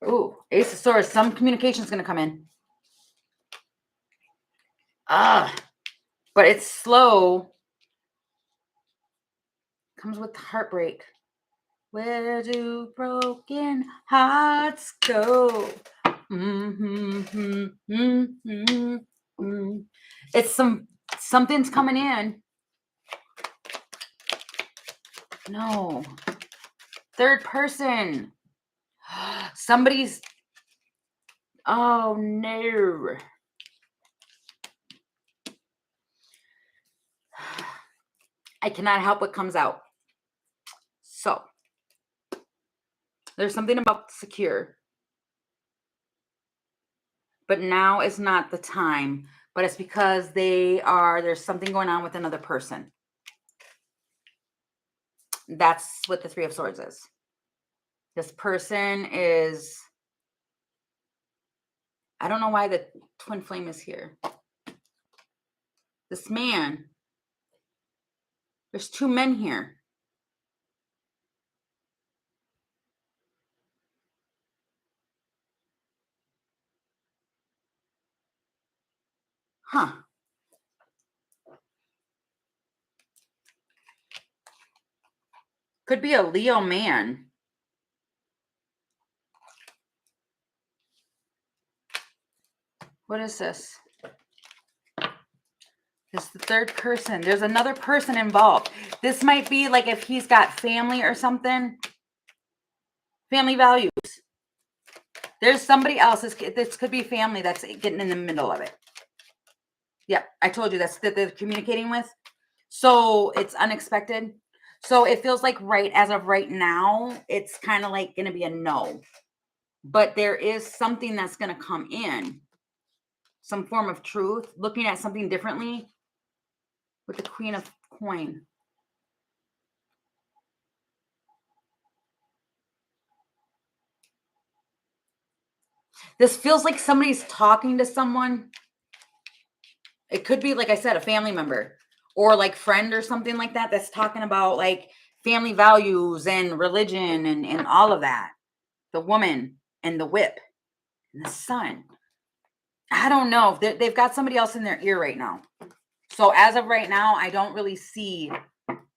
Ooh, Ace of Swords. Some communication is going to come in. But it's slow. Comes with heartbreak. Where do broken hearts go? It's something's coming in. No. Third person. Somebody's. Oh no. I cannot help what comes out. So There's something about secure, but now is not the time. But it's because there's something going on with another person. That's what the Three of Swords is. This person is, I don't know why the twin flame is here. This man, there's two men here. Huh. Could be a Leo man. What is this? This is the third person. There's another person involved. This might be like if he's got family or something. Family values. There's somebody else. This could be family that's getting in the middle of it. Yep, I told you that's that they're communicating with. So it's unexpected. So it feels like as of right now, it's kind of like going to be a no. But there is something that's going to come in. Some form of truth. Looking at something differently. With the Queen of Coin. This feels like somebody's talking to someone. It could be, like I said, a family member or like friend or something like that that's talking about like family values and religion and all of that. The woman and the whip and the sun. I don't know. They've got somebody else in their ear right now. So as of right now, I don't really see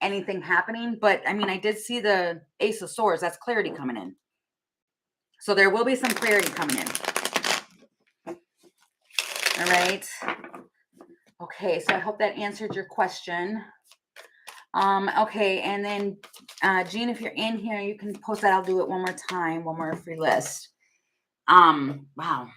anything happening. But I mean, I did see the Ace of Swords. That's clarity coming in. So there will be some clarity coming in. All right. Okay, so I hope that answered your question. Okay, and then Jean, if you're in here, you can post that. I'll do it one more time, one more free list. Wow.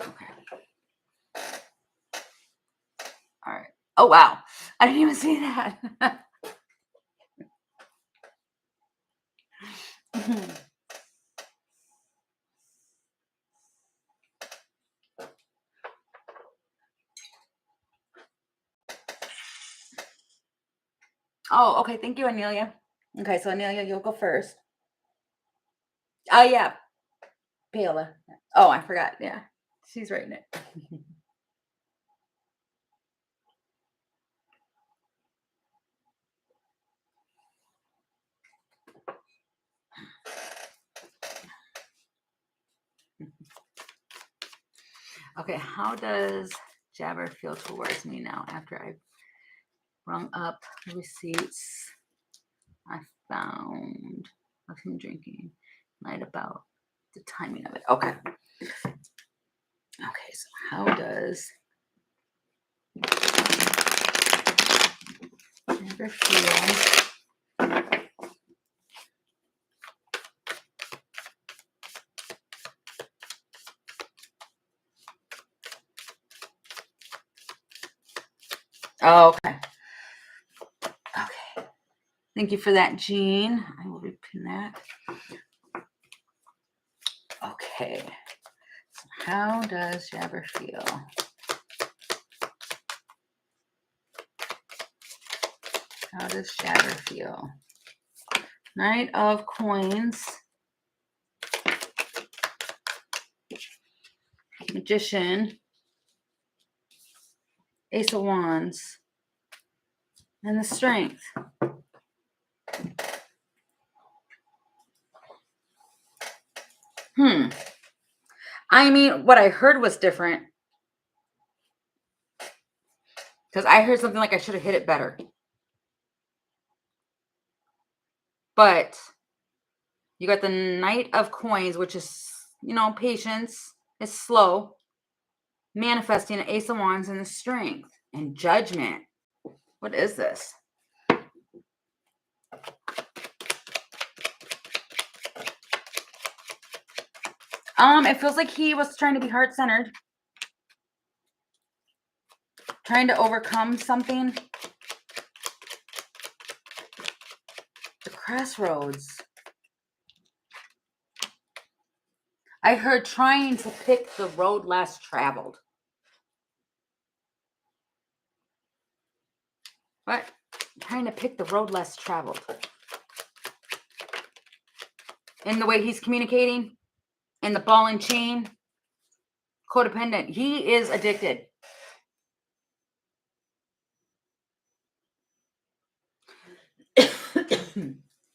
Okay. All right. Oh, wow. I didn't even see that. Oh, okay. Thank you, Anelia. Okay, so Anelia, you'll go first. Oh, yeah. Paola. Oh, I forgot. Yeah. She's writing it. Okay, how does Jabber feel towards me now after I've rung up receipts I found of him drinking, lied about the timing of it? Okay. Okay, so how does Jabber feel? Oh, okay. Okay. Thank you for that, Jean. I will repin that. Okay. So how does Jabber feel? How does Jabber feel? Knight of Coins. Magician. Ace of Wands. And the Strength. I mean, what I heard was different. Because I heard something like I should have hit it better. But you got the Knight of Coins, which is, patience. It's slow. Manifesting an Ace of Wands and the Strength. and Judgment. What is this? It feels like he was trying to be heart-centered. Trying to overcome something. The Crossroads. I heard trying to pick the road less traveled. What? Trying to pick the road less traveled. In the way he's communicating. In the ball and chain. Codependent. He is addicted.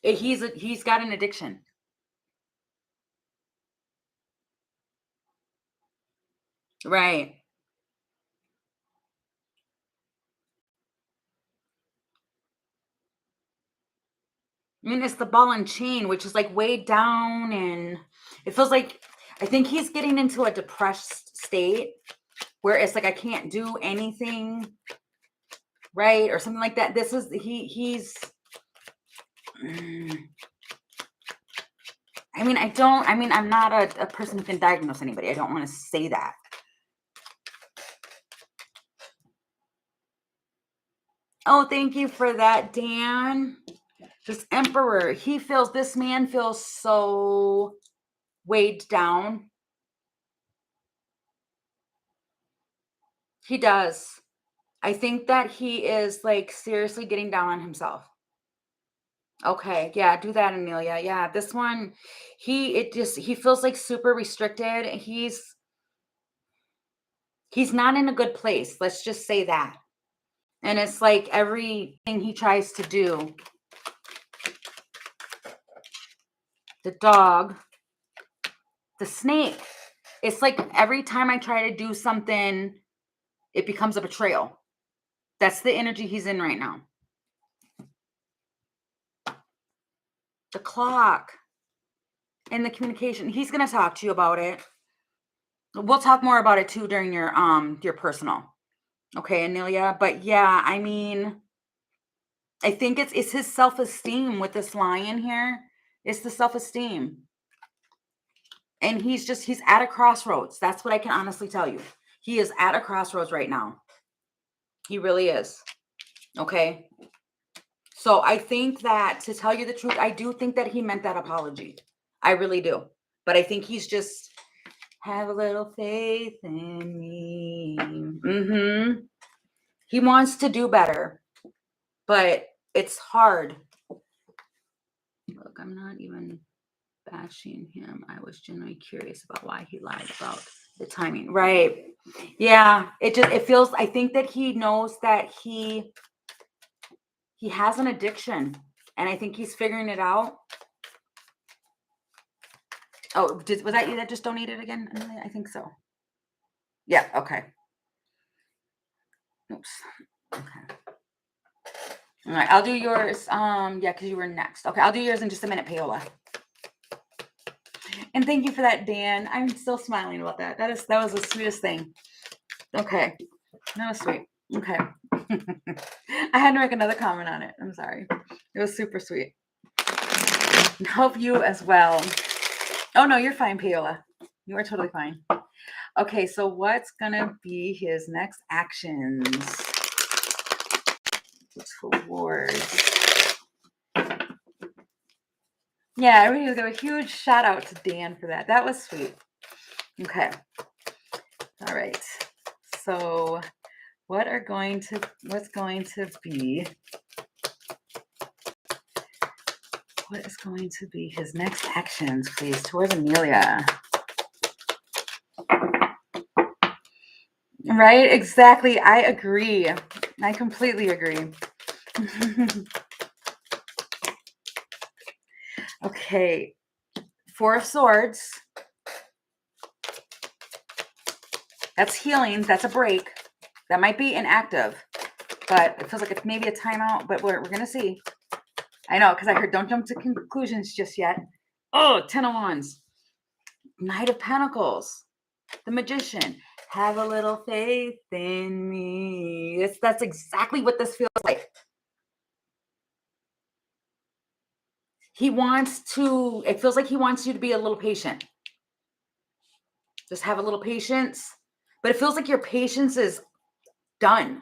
He's got an addiction. Right. I mean, it's the ball and chain, which is like way down, and it feels like, I think he's getting into a depressed state where it's like, I can't do anything, right? Or something like that. This is, he's, I mean, I'm not a person who can diagnose anybody. I don't want to say that. Oh, thank you for that, Dan. This Emperor, this man feels so weighed down. He does. I think that he is like seriously getting down on himself. Okay, yeah, do that, Amelia. Yeah, this one, he feels like super restricted. He's not in a good place. Let's just say that. And it's like everything he tries to do. The dog, the snake. It's like every time I try to do something, it becomes a betrayal. That's the energy he's in right now. The clock and the communication. He's going to talk to you about it. We'll talk more about it too during your personal. Okay, Amelia. But yeah, I mean, I think it's his self-esteem with this lion here. It's the self-esteem. And he's at a crossroads. That's what I can honestly tell you. He is at a crossroads right now. He really is. Okay. So I think that, to tell you the truth, I do think that he meant that apology. I really do. But I think he's just, have a little faith in me. He wants to do better, but it's hard. Look, I'm not even bashing him. I was genuinely curious about why he lied about the timing. Right. Yeah. It feels, I think that he knows that he has an addiction, and I think he's figuring it out. Oh, was that you that just donated again? I think so. Yeah. Okay. Oops. Okay. All right. I'll do yours. Yeah, because you were next. Okay. I'll do yours in just a minute, Paola. And thank you for that, Dan. I'm still smiling about that. That was the sweetest thing. Okay. That was sweet. Okay. I had to make another comment on it. I'm sorry. It was super sweet. Hope you as well. Oh, no, you're fine, Paola. You are totally fine. Okay, so what's going to be his next actions towards... Yeah, I really give a huge shout out to Dan for that. That was sweet. Okay. All right. So what's going to be... What is going to be his next actions, please, towards Amelia? Right? Exactly. I agree. I completely agree. Okay. Four of Swords. That's healing. That's a break. That might be inactive, but it feels like it's maybe a timeout, but we're going to see. I know, because I heard don't jump to conclusions just yet. Oh, 10 of Wands. Knight of Pentacles. The Magician. Have a little faith in me. That's exactly what this feels like. It feels like he wants you to be a little patient. Just have a little patience. But it feels like your patience is done.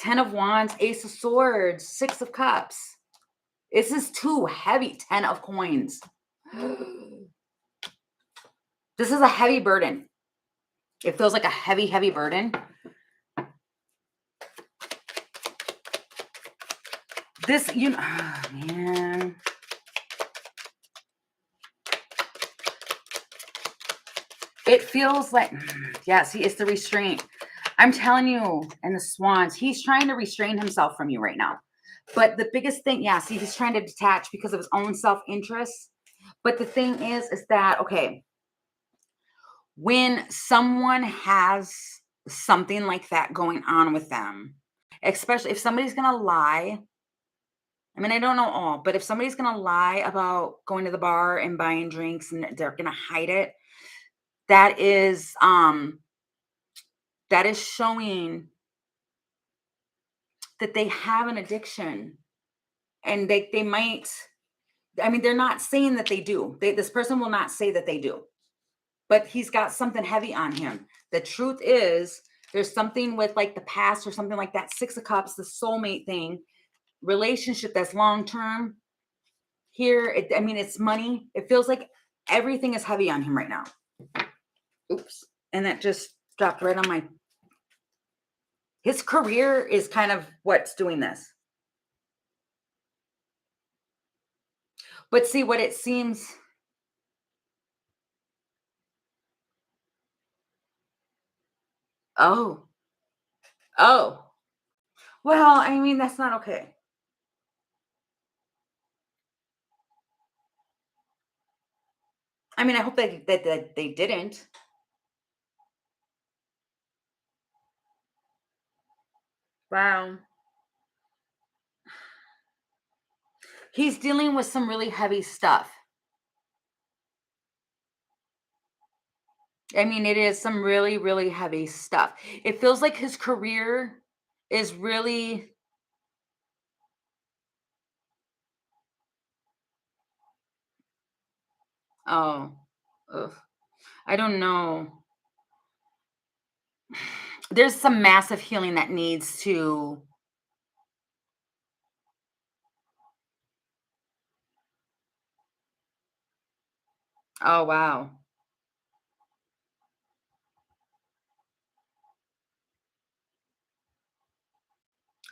10 of Wands, Ace of Swords, 6 of Cups. This is too heavy. 10 of Coins. This is a heavy burden. It feels like a heavy, heavy burden. This, oh, man. It feels like, yeah, see, it's the restraint. I'm telling you, and the Swans, he's trying to restrain himself from you right now. But the biggest thing, yeah, see, he's trying to detach because of his own self-interest. But the thing is that, okay, when someone has something like that going on with them, especially if somebody's going to lie, I mean, I don't know all, but if somebody's going to lie about going to the bar and buying drinks and they're going to hide it, that is showing that they have an addiction, and they might, I mean, they're not saying that they do. This person will not say that they do, but he's got something heavy on him. The truth is, there's something with like the past or something like that. 6 of Cups, the soulmate thing, relationship that's long term. Here, I mean, it's money. It feels like everything is heavy on him right now. Oops. And that just dropped right on my. His career is kind of what's doing this. But see what it seems. Oh. Oh. Well, I mean, that's not okay. I mean, I hope that they didn't. Wow. He's dealing with some really heavy stuff. I mean, it is some really, really heavy stuff. It feels like his career is really. Oh, ugh. I don't know. There's some massive healing that needs to. Oh, wow.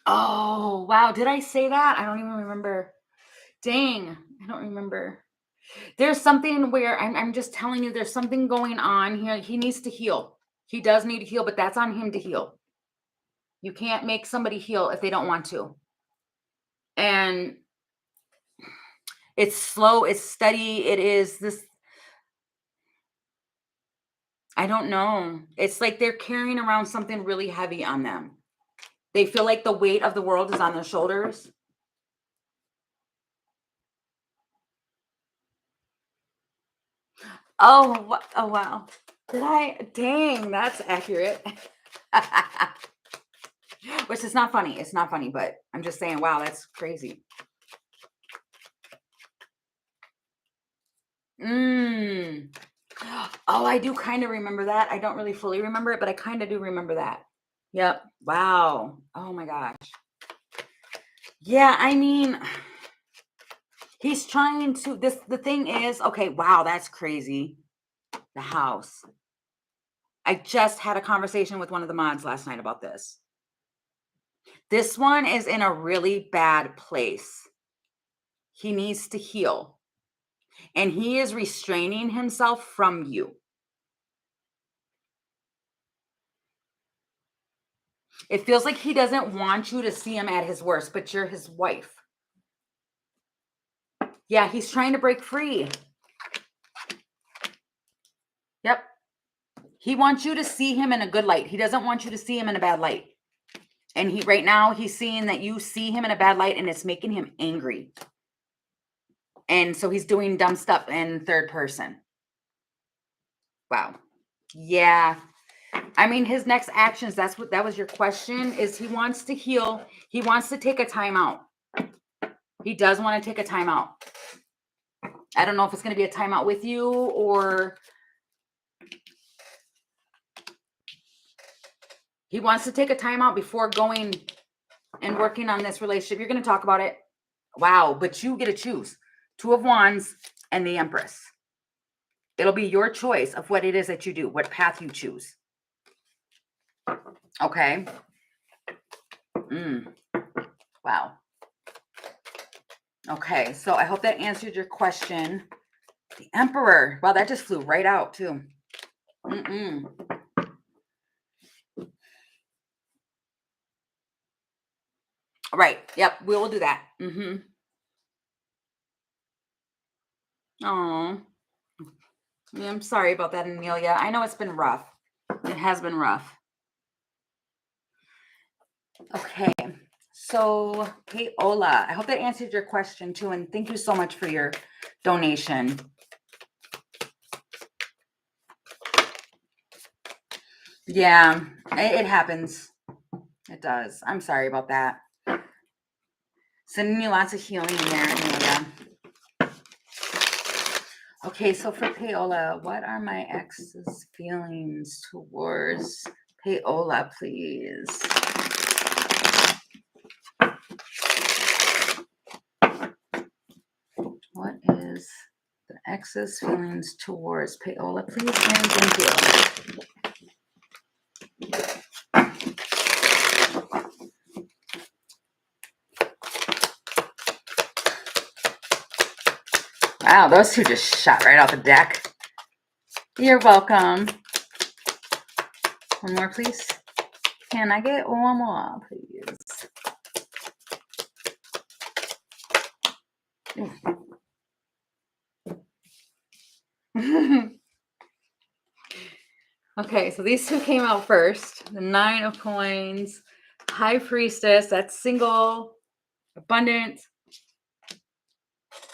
Oh, wow. Did I say that? I don't even remember. Dang, I don't remember. There's something where I'm just telling you, there's something going on here. He needs to heal. He does need to heal, but that's on him to heal. You can't make somebody heal if they don't want to. And it's slow, it's steady, it is this. I don't know. It's like they're carrying around something really heavy on them. They feel like the weight of the world is on their shoulders. Oh wow. Did I? Dang, that's accurate. Which is not funny. It's not funny, but I'm just saying, wow, that's crazy. Mm. Oh, I do kind of remember that. I don't really fully remember it, but I kind of do remember that. Yep. Wow. Oh my gosh. Yeah, I mean, he's trying to the thing is, okay, wow, that's crazy. The house. I just had a conversation with one of the mods last night about this. This one is in a really bad place. He needs to heal. And he is restraining himself from you. It feels like he doesn't want you to see him at his worst, but you're his wife. Yeah, he's trying to break free. Yep. He wants you to see him in a good light. He doesn't want you to see him in a bad light. And right now he's seeing that you see him in a bad light and it's making him angry. And so he's doing dumb stuff in third person. Wow. Yeah. I mean, his next actions, that was your question, is he wants to heal. He wants to take a time out. He does want to take a time out. I don't know if it's going to be a timeout with you or he wants to take a timeout before going and working on this relationship. You're going to talk about it. Wow, but you get to choose. 2 of Wands and the Empress. It'll be your choice of what it is that you do, what path you choose. Okay. Wow. Okay, so I hope that answered your question. The Emperor. Wow, that just flew right out too. Right. Yep, we will do that. Oh. Yeah, I'm sorry about that, Amelia. I know it's been rough. It has been rough. Okay. So, Paola, I hope that answered your question too. And thank you so much for your donation. Yeah, it happens. It does. I'm sorry about that. Sending you lots of healing in there, Amelia. Okay, so for Paola, what are my ex's feelings towards Paola, please? What is the ex's feelings towards Paola, please? And thank you. Wow, those 2 just shot right out the deck. You're welcome. One more, please. Can I get one more, please? Okay, so these 2 came out first. The 9 of Coins, High Priestess, that's single, abundant.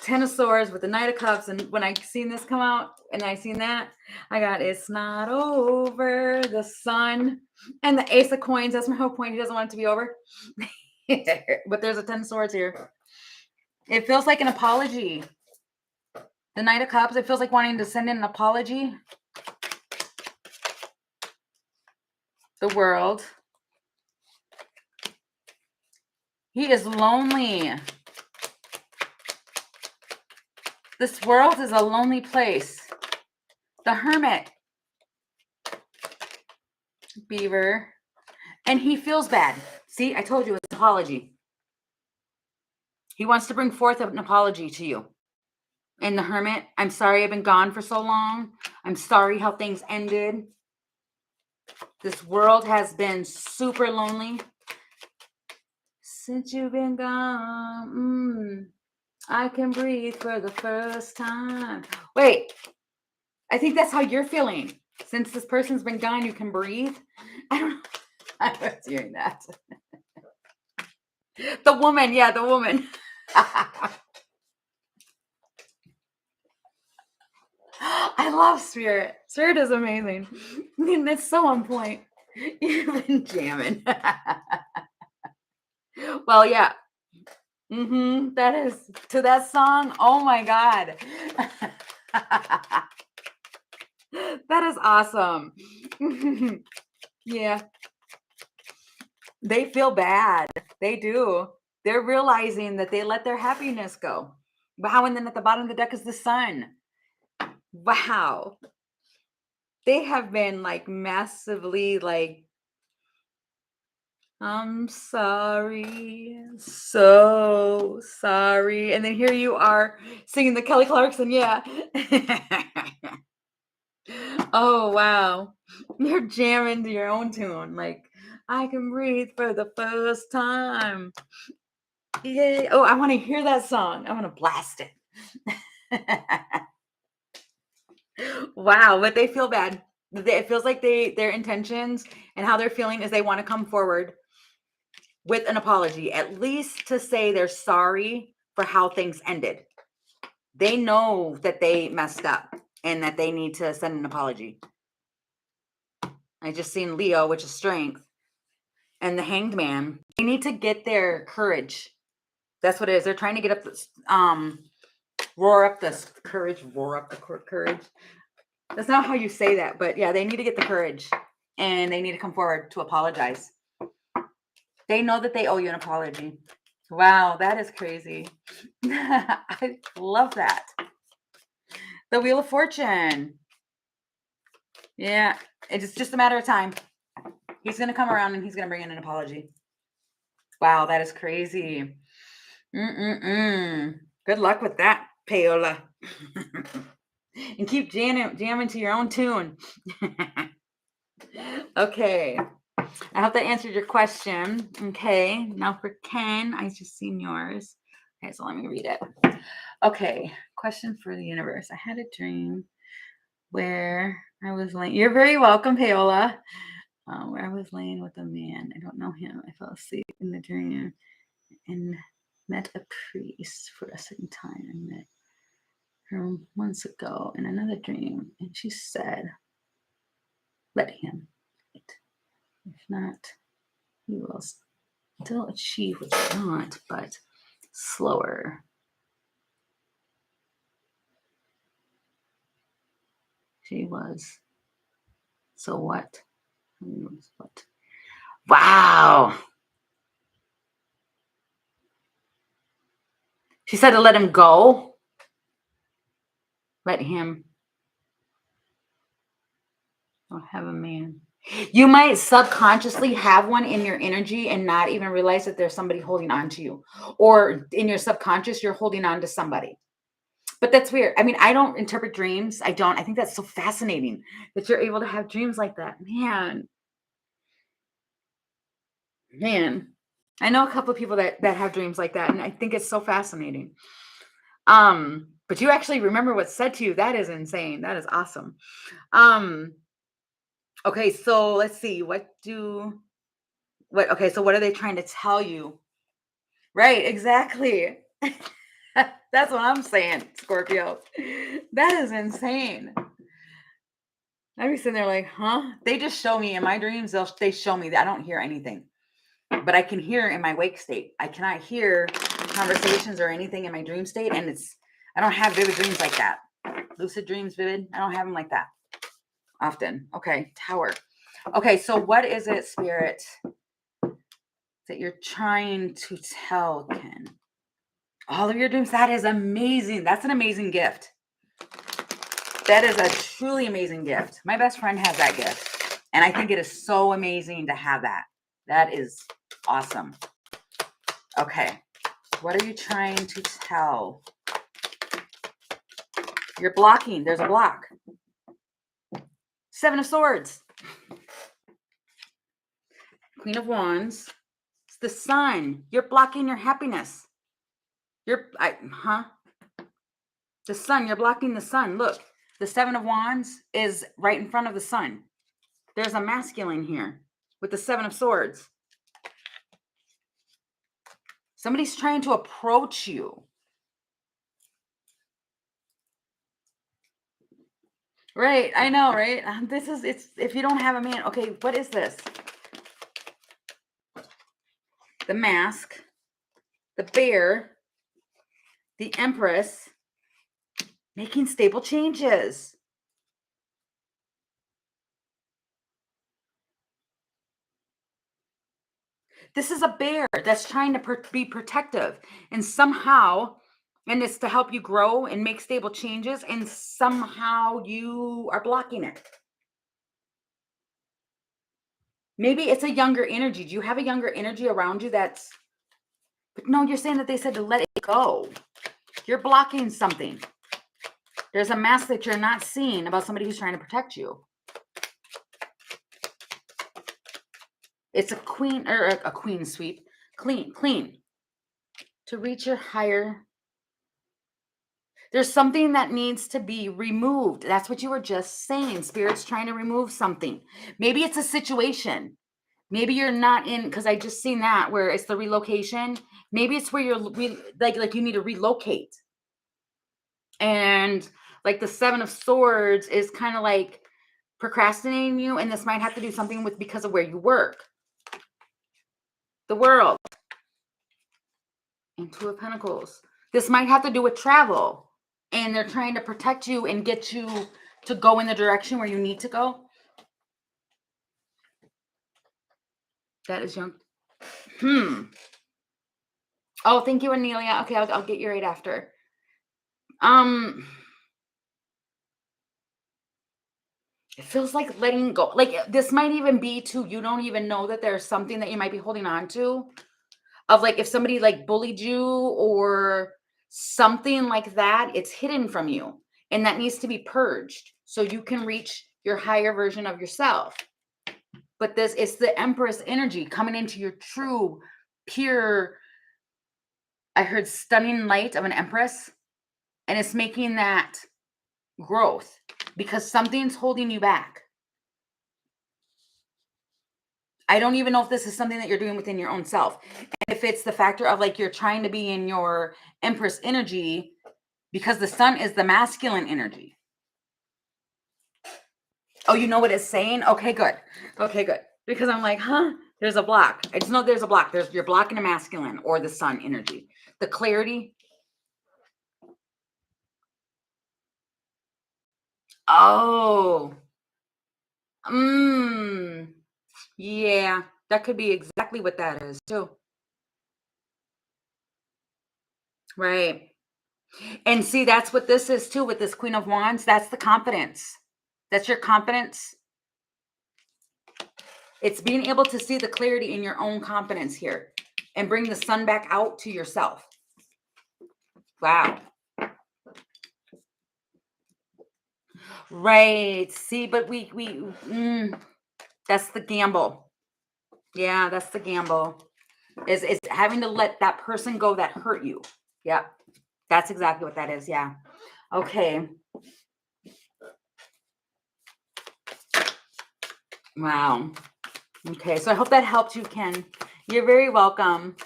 10 of Swords with the Knight of Cups. And when I seen this come out and I seen that, I got It's Not Over, the Sun, and the Ace of Coins. That's my whole point. He doesn't want it to be over. But there's a 10 of Swords here. It feels like an apology. The Knight of Cups, it feels like wanting to send in an apology. The World. He is lonely. This world is a lonely place. The Hermit. Beaver. And he feels bad. See, I told you it's an apology. He wants to bring forth an apology to you. And the Hermit, I'm sorry I've been gone for so long. I'm sorry how things ended. This world has been super lonely since you've been gone. I can breathe for the first time. Wait, I think that's how you're feeling. Since this person's been gone, you can breathe. I don't know. I was hearing that. The woman, yeah, the woman. I love Spirit. Spirit is amazing. I mean, it's so on point. You've been jamming. Well, yeah. That is to that song. Oh my God. That is awesome. Yeah. They feel bad. They do. They're realizing that they let their happiness go. Wow. And then at the bottom of the deck is the Sun. Wow. They have been like massively like, I'm sorry, so sorry. And then here you are singing the Kelly Clarkson. Yeah. Oh, wow. You're jamming to your own tune. Like, I can breathe for the first time. Yeah. Oh, I want to hear that song. I want to blast it. Wow. But they feel bad. It feels like their intentions and how they're feeling is they want to come forward with an apology, at least to say they're sorry for how things ended. They know that they messed up and that they need to send an apology. I just seen Leo, which is strength, and the Hanged Man. They need to get their courage. That's what it is. They're trying to get up this, roar up this courage, roar up the courage. That's not how you say that, but yeah, they need to get the courage and they need to come forward to apologize. They know that they owe you an apology. Wow, that is crazy. I love that. The Wheel of Fortune. Yeah, it's just a matter of time. He's going to come around and he's going to bring in an apology. Wow, that is crazy. Good luck with that, Paola. And keep jamming to your own tune. Okay. I hope that answered your question. Okay. Now for Ken, I just seen yours. Okay, so let me read it. Okay. Question for the universe. I had a dream where I was laying. You're very welcome, Paola. Where I was laying with a man. I don't know him. I fell asleep in the dream and met a priest for a second time. I met her months ago in another dream, and she said, let him. If not, he will still achieve what you want, but slower. She was. So what? What? Wow. She said to let him go. Let him. I'll have a man. You might subconsciously have one in your energy and not even realize that there's somebody holding on to you. Or in your subconscious, you're holding on to somebody. But that's weird. I mean, I don't interpret dreams. I don't. I think that's so fascinating that you're able to have dreams like that. Man. I know a couple of people that have dreams like that, and I think it's so fascinating. But you actually remember what's said to you. That is insane. That is awesome. Okay, so let's see. Okay, so what are they trying to tell you? Right, exactly. That's what I'm saying, Scorpio. That is insane. I'd be sitting there like, huh? They just show me in my dreams, they show me that I don't hear anything. But I can hear in my wake state. I cannot hear conversations or anything in my dream state. And I don't have vivid dreams like that. Lucid dreams, vivid. I don't have them like that often. Okay, Tower. Okay, so what is it, Spirit, that you're trying to tell Ken? All of your dreams. That is amazing. That's an amazing gift. That is a truly amazing gift. My best friend has that gift. And I think it is so amazing to have that. That is awesome. Okay. What are you trying to tell? You're blocking. There's a block. Seven of Swords. Queen of Wands. It's the Sun. You're blocking your happiness. The Sun. You're blocking the Sun. Look, the Seven of Wands is right in front of the Sun. There's a masculine here with the Seven of Swords. Somebody's trying to approach you. Right, I know, right? It's if you don't have a man. Okay, what is this? The Mask, the Bear, the Empress, making stable changes. This is a bear that's trying to be protective, and somehow, and it's to help you grow and make stable changes, and somehow you are blocking it. Maybe it's a younger energy. Do you have a younger energy around you but no, you're saying that they said to let it go. You're blocking something. There's a mask that you're not seeing about somebody who's trying to protect you. It's a queen or a queen sweep. Clean. To reach your higher. There's something that needs to be removed. That's what you were just saying. Spirit's trying to remove something. Maybe it's a situation. Maybe you're not in, because I just seen that where it's the relocation. Maybe it's where you're like you need to relocate. And like the Seven of Swords is kind of like procrastinating you, and this might have to do something with because of where you work. The World. And Two of Pentacles. This might have to do with travel, and they're trying to protect you and get you to go in the direction where you need to go. That is young. Oh, thank you, Anelia. Okay, I'll get you right after. It feels like letting go. Like this might even be too, you don't even know that there's something that you might be holding on to. Of like if somebody like bullied you or something like that, it's hidden from you. And that needs to be purged so you can reach your higher version of yourself. But this is the Empress energy coming into your true, pure, I heard stunning light of an Empress. And it's making that growth because something's holding you back. I don't even know if this is something that you're doing within your own self. And if it's the factor of like you're trying to be in your Empress energy because the sun is the masculine energy. Oh, you know what it's saying? Okay, good. Okay, good. Because I'm like, there's a block. I just know there's a block. You're blocking a masculine or the sun energy. The clarity. Oh. Yeah, that could be exactly what that is too. Right. And see, that's what this is too with this Queen of Wands. That's the confidence. That's your confidence. It's being able to see the clarity in your own confidence here and bring the sun back out to yourself. Wow. Right. See, but that's the gamble. Yeah, that's the gamble. Is having to let that person go that hurt you. Yep. That's exactly what that is. Yeah. Okay. Wow. Okay. So I hope that helped you, Ken. You're very welcome.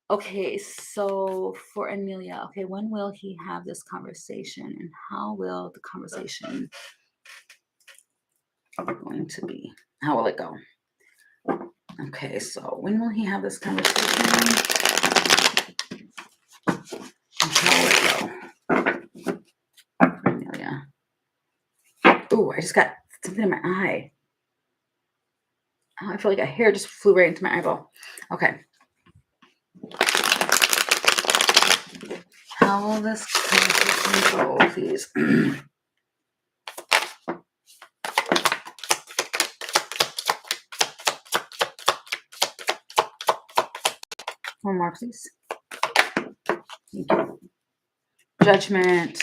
Okay. So for Amelia, okay, when will he have this conversation and how will the conversation going to be? How will it go? Okay. So when will he have this conversation? And how will it go? Amelia. Oh, I just got something in my eye. Oh, I feel like a hair just flew right into my eyeball. Okay. How will this conversation go, please? One more, please. Thank you. Judgment.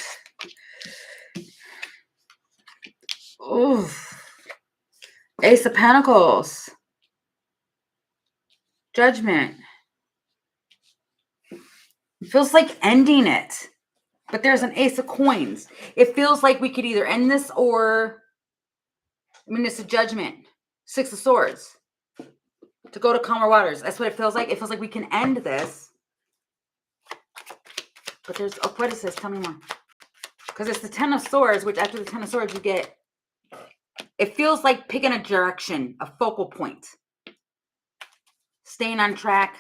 Ooh. Ace of Pentacles. Judgment. It feels like ending it. But there's an Ace of Coins. It feels like we could either end this or, it's a Judgment. Six of Swords. To go to calmer waters. That's what it feels like. It feels like we can end this. But there's, what is this? Tell me more. Because it's the Ten of Swords, which after the Ten of Swords you get, it feels like picking a direction, a focal point. Staying on track.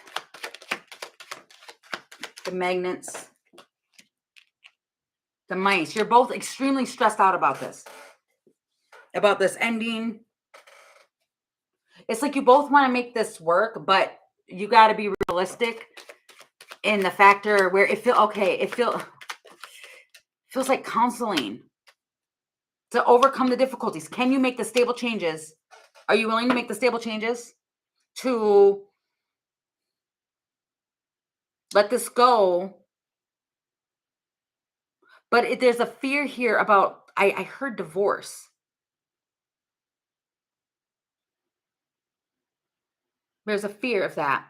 The Magnets. The Mice. You're both extremely stressed out about this. About this ending. It's like you both want to make this work, but you got to be realistic in the factor where it feels like counseling to overcome the difficulties. Can you make the stable changes? Are you willing to make the stable changes to let this go? But there's a fear here about, I heard divorce. There's a fear of that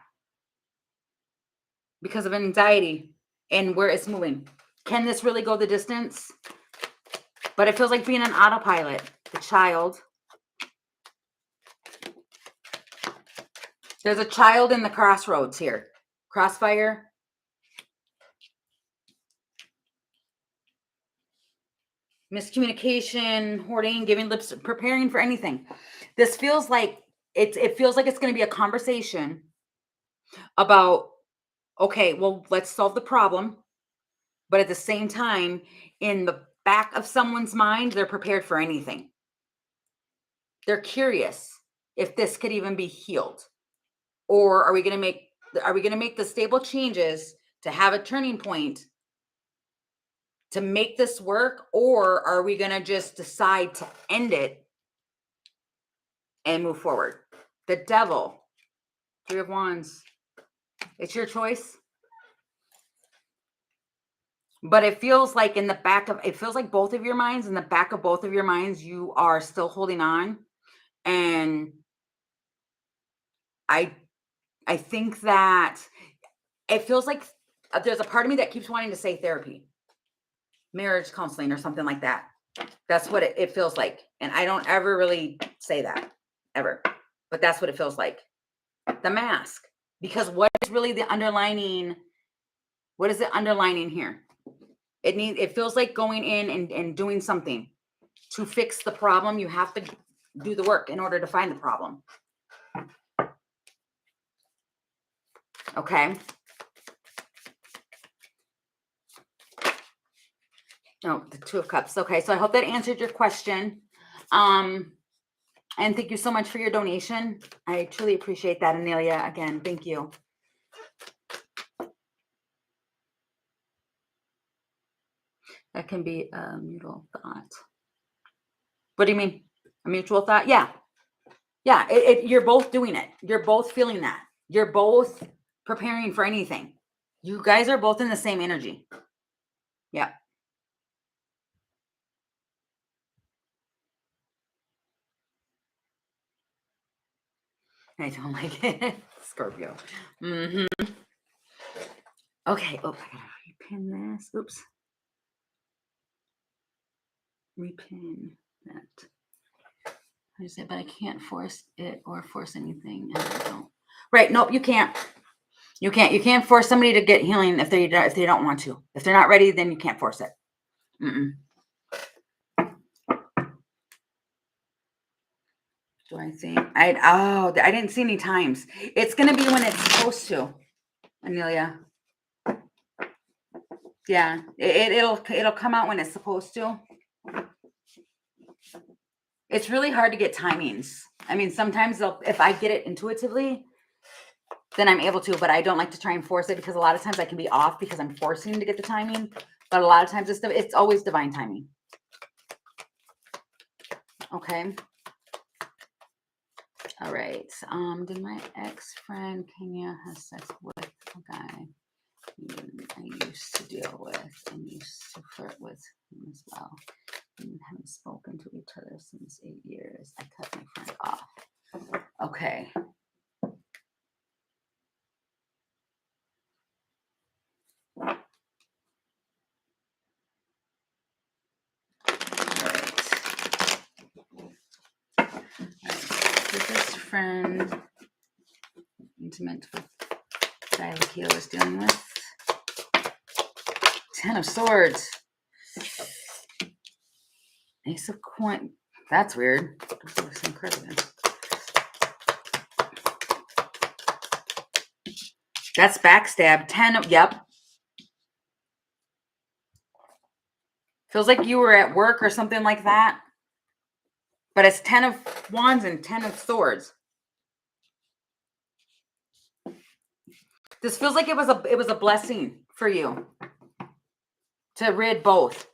because of anxiety and where it's moving. Can this really go the distance? But it feels like being an autopilot. The Child. There's a child in the crossroads here. Crossfire. miscommunication, hoarding, giving lips, preparing for anything. This feels like it feels like it's going to be a conversation about, okay, well, let's solve the problem. But at the same time, in the back of someone's mind, they're prepared for anything. They're curious if this could even be healed. Or are we going to make the stable changes to have a turning point to make this work, or are we going to just decide to end it and move forward? The Devil, 3 of Wands. It's your choice. But it feels like it feels like both of your minds, in the back of both of your minds, you are still holding on. And I think that it feels like there's a part of me that keeps wanting to say therapy, marriage counseling, or something like that. That's what it feels like. And I don't ever really say that, ever. But that's what it feels like. The Mask. Because what is really the underlining? What is it underlining here? It feels like going in and doing something to fix the problem. You have to do the work in order to find the problem. Okay. Oh, the 2 of Cups. Okay, so I hope that answered your question. And thank you so much for your donation. I truly appreciate that, Anelia. Again, thank you. That can be a mutual thought. What do you mean? A mutual thought? Yeah. Yeah, you're both doing it. You're both feeling that. You're both preparing for anything. You guys are both in the same energy. Yeah. I don't like it. Scorpio. Mm-hmm. Okay. Oh, I gotta repin this. Oops. Repin that. I say, but I can't force it or force anything. And I don't. Right. Nope, you can't. You can't force somebody to get healing if they don't want to. If they're not ready, then you can't force it. Mm-mm. Do I think I didn't see any times. It's gonna be when it's supposed to, Anelia. Yeah, it'll come out when it's supposed to. It's really hard to get timings. I mean, sometimes if I get it intuitively, then I'm able to, but I don't like to try and force it, because a lot of times I can be off because I'm forcing to get the timing. But a lot of times it's always divine timing. Okay. All right. Did my ex-friend Kenya have sex with a guy I used to deal with and used to flirt with him as well? And haven't spoken to each other since 8 years. I cut my friend off. Okay. This friend intimate with guy Lakila was dealing with. 10 of Swords. Ace of Coin. That's weird. That's backstab. 10 of, yep. Feels like you were at work or something like that. But it's 10 of Wands and 10 of Swords. This feels like it was a blessing for you to rid both.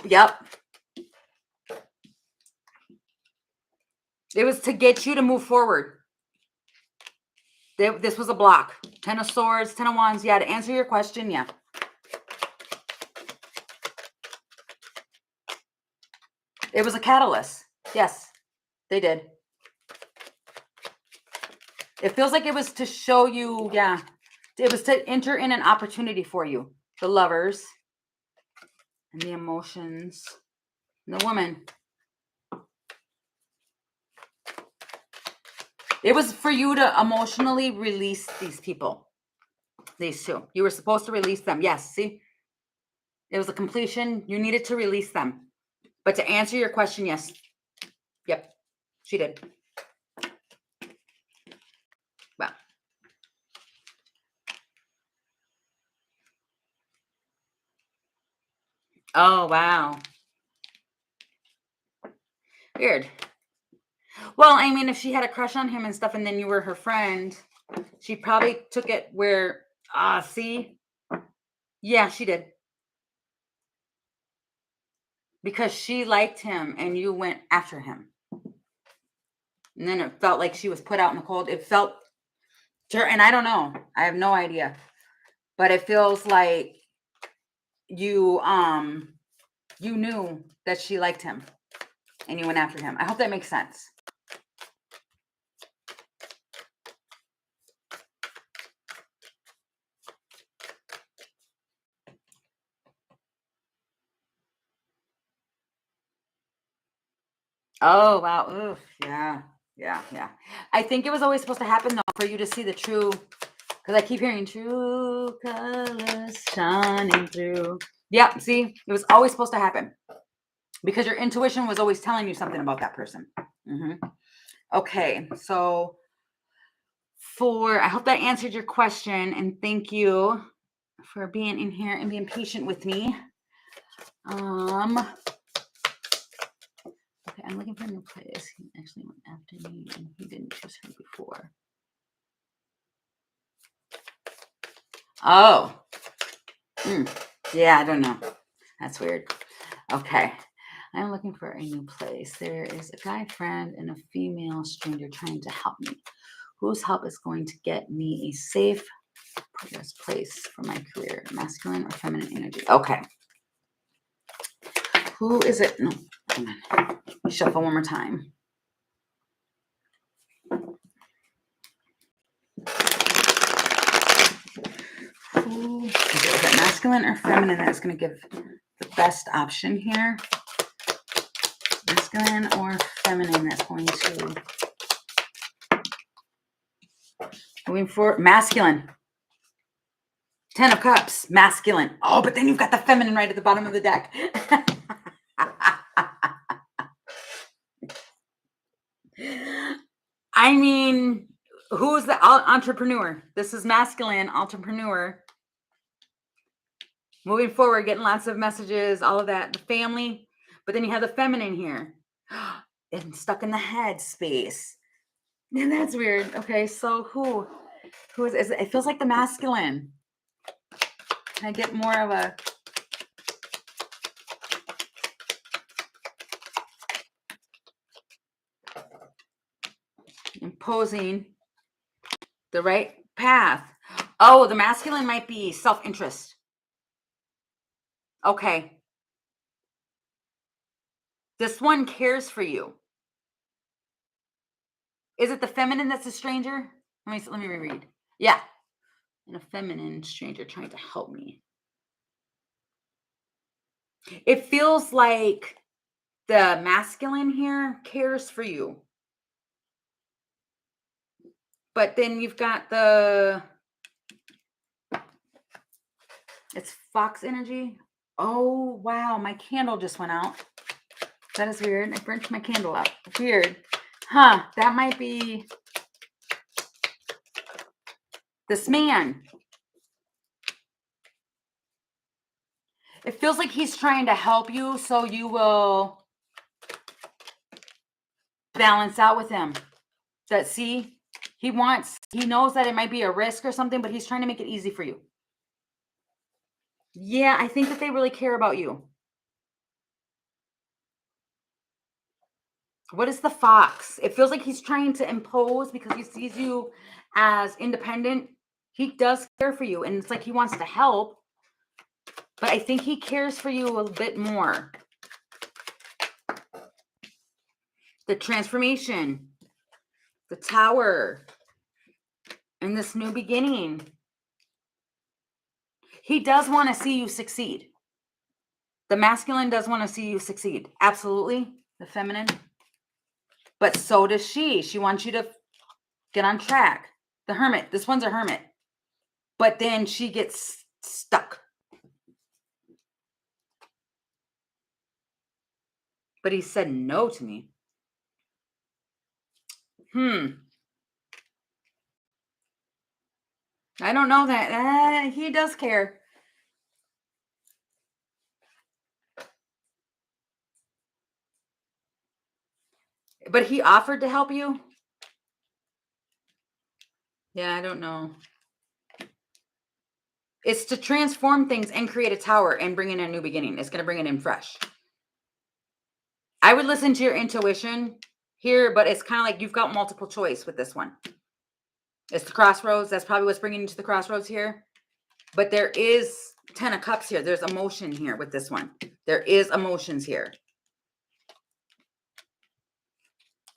Yep. It was to get you to move forward. This was a block. 10 of Swords, 10 of Wands. Yeah, to answer your question, yeah. It was a catalyst. Yes, they did. It feels like it was to show you, yeah. It was to enter in an opportunity for you. The Lovers and the emotions and the woman. It was for you to emotionally release these people. These two. You were supposed to release them. Yes, see? It was a completion. You needed to release them. But to answer your question, yes. Yep, she did. Well. Oh, wow. Weird. Well, I mean, if she had a crush on him and stuff, and then you were her friend, she probably took it where, see? Yeah, she did. Because she liked him and you went after him. And then it felt like she was put out in the cold. It felt sure, and I don't know. I have no idea. But it feels like you you knew that she liked him and you went after him. I hope that makes sense. Oh, wow. Oof. Yeah. Yeah. Yeah. I think it was always supposed to happen though for you to see the true, because I keep hearing true colors shining through. Yeah. See, it was always supposed to happen because your intuition was always telling you something about that person. Okay. So I hope that answered your question, and thank you for being in here and being patient with me. Okay, I'm looking for a new place. He actually went after me and he didn't choose her before. Oh. Yeah, I don't know. That's weird. Okay. I'm looking for a new place. There is a guy friend and a female stranger trying to help me. Whose help is going to get me a safe place for my career? Masculine or feminine energy? Okay. Who is it? No. Let me shuffle one more time. Who is it masculine or feminine that's going to give the best option here? Masculine or feminine that's going to moving forward? Masculine. 10 of Cups, masculine. Oh, but then you've got the feminine right at the bottom of the deck. I mean, who's the entrepreneur? This is masculine, entrepreneur. Moving forward, getting lots of messages, all of that. The family, but then you have the feminine here. And stuck in the head space. And that's weird. Okay, so who is it? It feels like the masculine. Can I get more of a imposing the right path? Oh, the masculine might be self-interest. Okay. This one cares for you. Is it the feminine that's a stranger? Let me reread. Yeah. And a feminine stranger trying to help me. It feels like the masculine here cares for you. But then you've got it's fox energy. Oh, wow. My candle just went out. That is weird. I burnt my candle out. Weird. Huh. That might be this man. It feels like he's trying to help you so you will balance out with him. That, see, he knows that it might be a risk or something, but he's trying to make it easy for you. Yeah, I think that they really care about you. What is the fox? It feels like he's trying to impose because he sees you as independent. He does care for you, and it's like he wants to help, but I think he cares for you a little bit more. The transformation, the tower, and this new beginning. He does want to see you succeed. The masculine does want to see you succeed. Absolutely. The feminine. But so does she. She wants you to get on track. The hermit. This one's a hermit. But then she gets stuck. but he said no to me. I don't know that. He does care. But he offered to help you? Yeah, I don't know. It's to transform things and create a tower and bring in a new beginning. It's going to bring it in fresh. I would listen to your intuition here, but it's kind of like you've got multiple choice with this one. It's the crossroads. That's probably what's bringing you to the crossroads here. But there is 10 of Cups here. There's emotion here with this one. There is emotions here.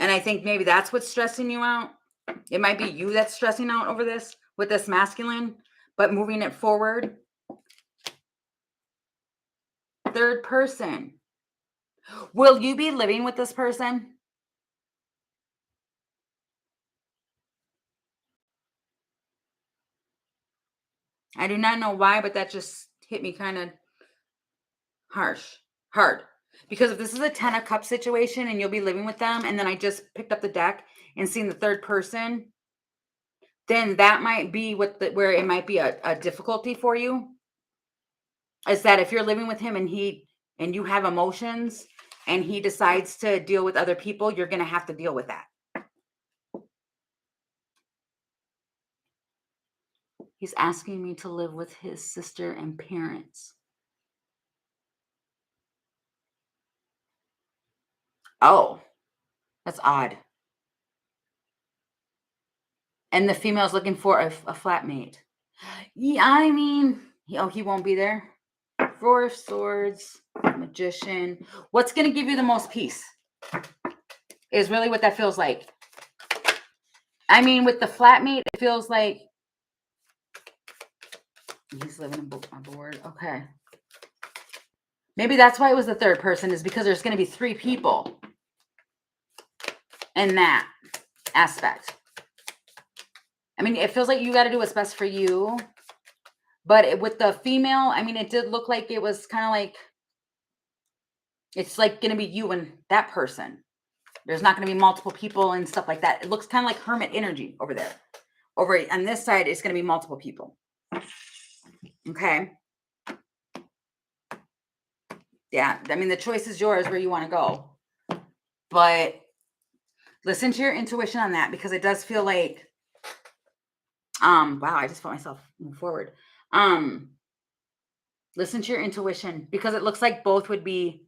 And I think maybe that's what's stressing you out. It might be you that's stressing out over this with this masculine, but moving it forward. Third person. Will you be living with this person? I do not know why, but that just hit me kind of hard. Because if this is a 10 of Cups situation and you'll be living with them, and then I just picked up the deck and seen the third person, then that might be where it might be a difficulty for you. Is that if you're living with him and you have emotions and he decides to deal with other people, you're going to have to deal with that. He's asking me to live with his sister and parents. Oh, that's odd. And the female's looking for a flatmate. Yeah, I mean, he won't be there. Four of Swords, Magician. What's going to give you the most peace is really what that feels like. I mean, with the flatmate, it feels like he's living aboard. Okay. Maybe that's why it was the third person, is because there's going to be 3 people in that aspect. I mean, it feels like you got to do what's best for you. But with the female, I mean, it did look like it was kind of like, it's like going to be you and that person. There's not going to be multiple people and stuff like that. It looks kind of like hermit energy over there. Over on this side, it's going to be multiple people. Okay. Yeah. I mean, the choice is yours where you want to go. But listen to your intuition on that, because it does feel like, wow, I just felt myself move forward. Listen to your intuition, because it looks like both would be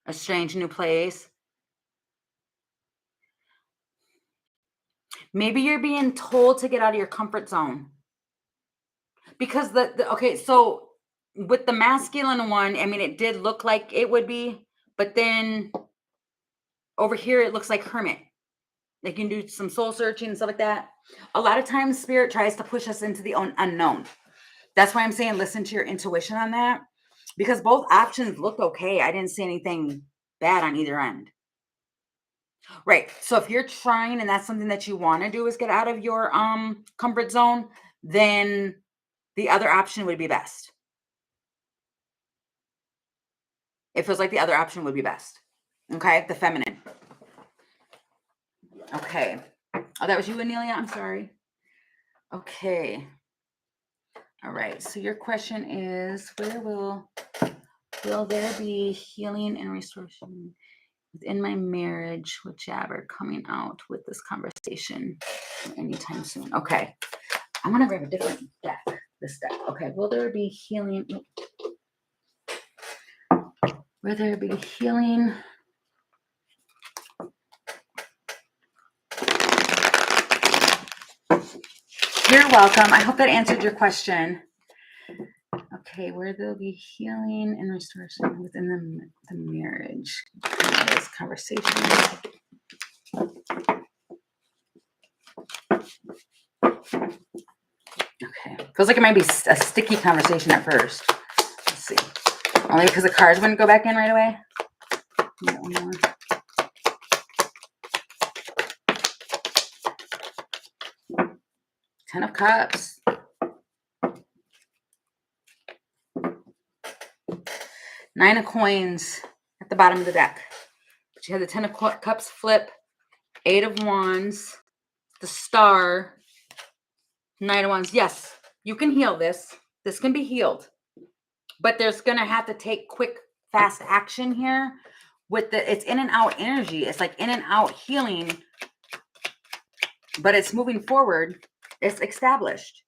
a strange new place. Maybe you're being told to get out of your comfort zone. Because okay, so with the masculine one, I mean, it did look like it would be, but then over here, it looks like hermit. They can do some soul searching and stuff like that. A lot of times spirit tries to push us into the unknown. That's why I'm saying listen to your intuition on that, because both options looked okay. I didn't see anything bad on either end. Right. So if you're trying and that's something that you want to do is get out of your comfort zone, then the other option would be best. It feels like the other option would be best. Okay, the feminine. Okay. Oh, that was you, Anelia? I'm sorry. Okay. All right. So your question is, where will there be healing and restoration within my marriage with Jabber coming out with this conversation anytime soon? Okay. I'm going to grab a different deck. This deck. Okay. Will there be healing? Will there be healing? You're welcome. I hope that answered your question. Okay, where there'll be healing and restoration within the marriage. This conversation. Okay, feels like it might be a sticky conversation at first. Let's see. Only because the cards wouldn't go back in right away. One more. 10 of Cups. Nine of Coins at the bottom of the deck. But you have the Ten of Cups flip, Eight of Wands, the Star, Nine of Wands. Yes, you can heal this. This can be healed. But there's going to have to take quick, fast action here. With it's in and out energy. It's like in and out healing. But it's moving forward. It's established.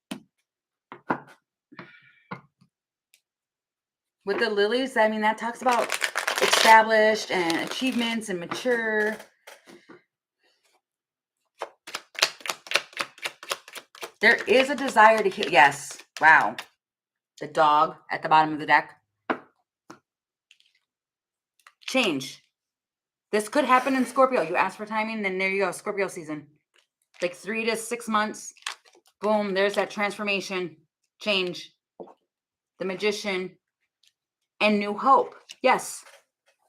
With the lilies, I mean, that talks about established and achievements and mature. There is a desire to heal. Yes. Wow. The dog at the bottom of the deck. Change. This could happen in Scorpio. You ask for timing, then there you go. Scorpio season. Like 3 to 6 months. Boom. There's that transformation. Change. The Magician. And new hope. Yes.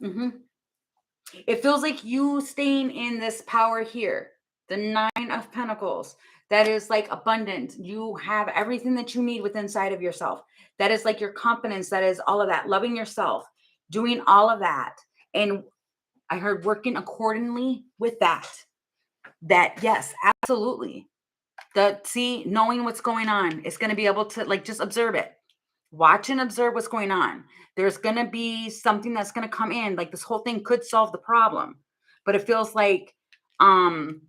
It feels like you staying in this power here. The Nine of Pentacles. That is like abundant. You have everything that you need within inside of yourself. That is like your confidence. That is all of that. Loving yourself. Doing all of that. And I heard working accordingly with that. That, yes, absolutely. Knowing what's going on. It's going to be able to like just observe it. Watch and observe what's going on. There's going to be something that's going to come in. Like this whole thing could solve the problem. But it feels like being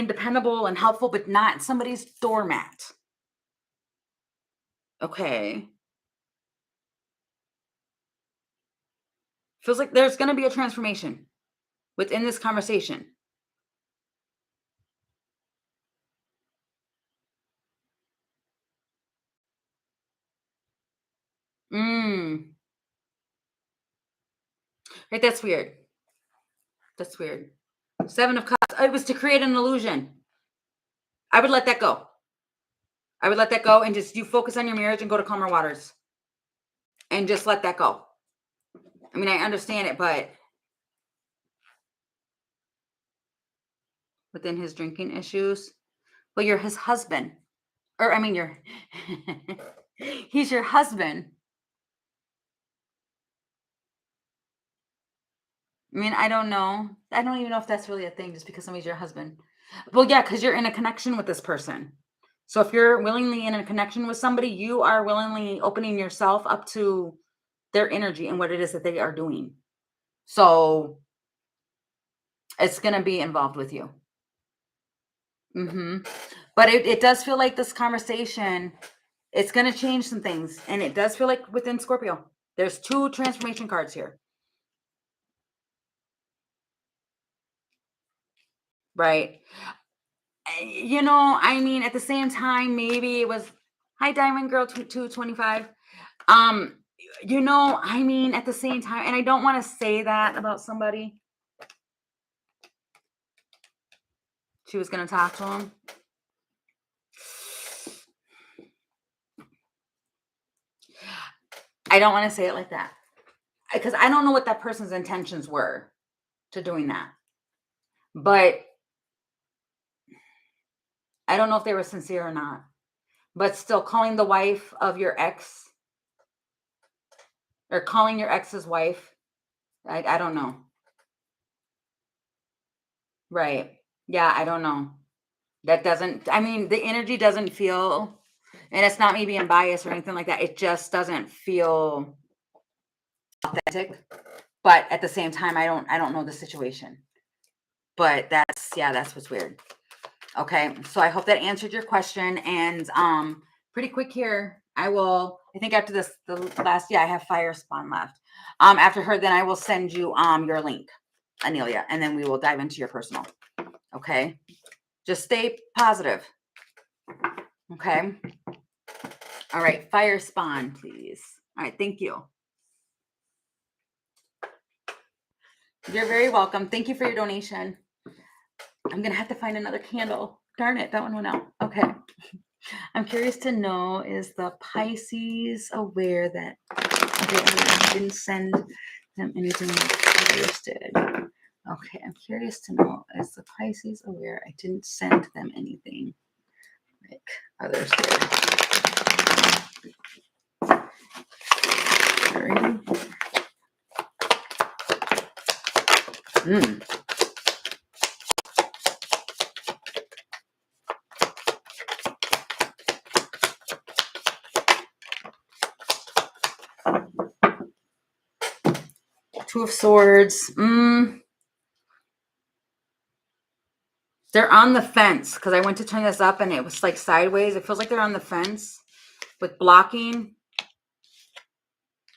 dependable and helpful, but not somebody's doormat. Okay. Feels like there's going to be a transformation within this conversation. Right, that's weird. That's weird. Seven of Cups. It was to create an illusion. I would let that go. I would let that go and just you focus on your marriage and go to calmer waters. And just let that go. I mean, I understand it, but within his drinking issues, well, you're his husband. Or, I mean, he's your husband. I mean, I don't know. I don't even know if that's really a thing just because somebody's your husband. Well, yeah, because you're in a connection with this person. So if you're willingly in a connection with somebody, you are willingly opening yourself up to their energy and what it is that they are doing. So it's going to be involved with you. But it does feel like this conversation, it's going to change some things. And it does feel like within Scorpio, there's 2 transformation cards here. Right. You know, I mean, at the same time, maybe it was, hi, Diamond Girl 225. You know, I mean, at the same time, and I don't want to say that about somebody. She was going to talk to him. I don't want to say it like that. Because I don't know what that person's intentions were to doing that. But I don't know if they were sincere or not. But still, calling the wife of your ex or calling your ex's wife, I don't know. Right. Yeah, I don't know. That doesn't, I mean, the energy doesn't feel, and it's not me being biased or anything like that. It just doesn't feel authentic. But at the same time, I don't know the situation. But that's what's weird. Okay. So I hope that answered your question. And pretty quick here, I think after this, the last, I have Fire Spawn left. After her, then I will send you your link, Anelia, and then we will dive into your personal. Okay. Just stay positive. Okay. All right. Fire Spawn, please. All right. Thank you. You're very welcome. Thank you for your donation. I'm going to have to find another candle. Darn it. That one went out. Okay. I'm curious to know, is the Pisces aware that I didn't send them anything like others did? Okay. I'm curious to know, is the Pisces aware I didn't send them anything like others did? Three. Two of Swords. They're on the fence because I went to turn this up and it was like sideways. It feels like they're on the fence with blocking.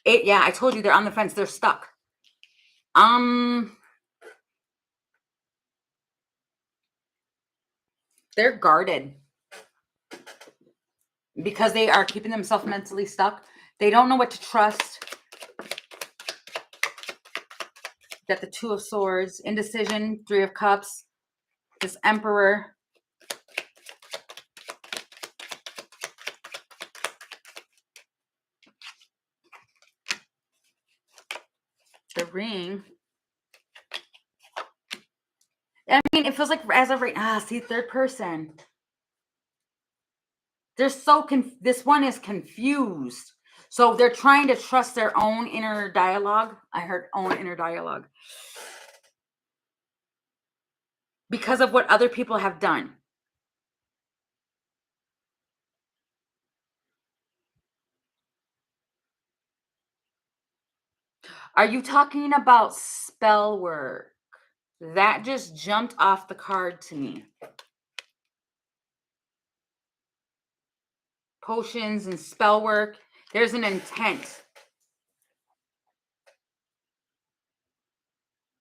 Yeah, I told you they're on the fence. They're stuck. They're guarded because they are keeping themselves mentally stuck. They don't know what to trust. Got the Two of Swords, indecision, Three of Cups, this Emperor. The Ring. I mean, it feels like as of right now, see, third person. They're so this one is confused. So they're trying to trust their own inner dialogue. I heard own inner dialogue. Because of what other people have done. Are you talking about spell work? That just jumped off the card to me. Potions and spell work. There's an intent.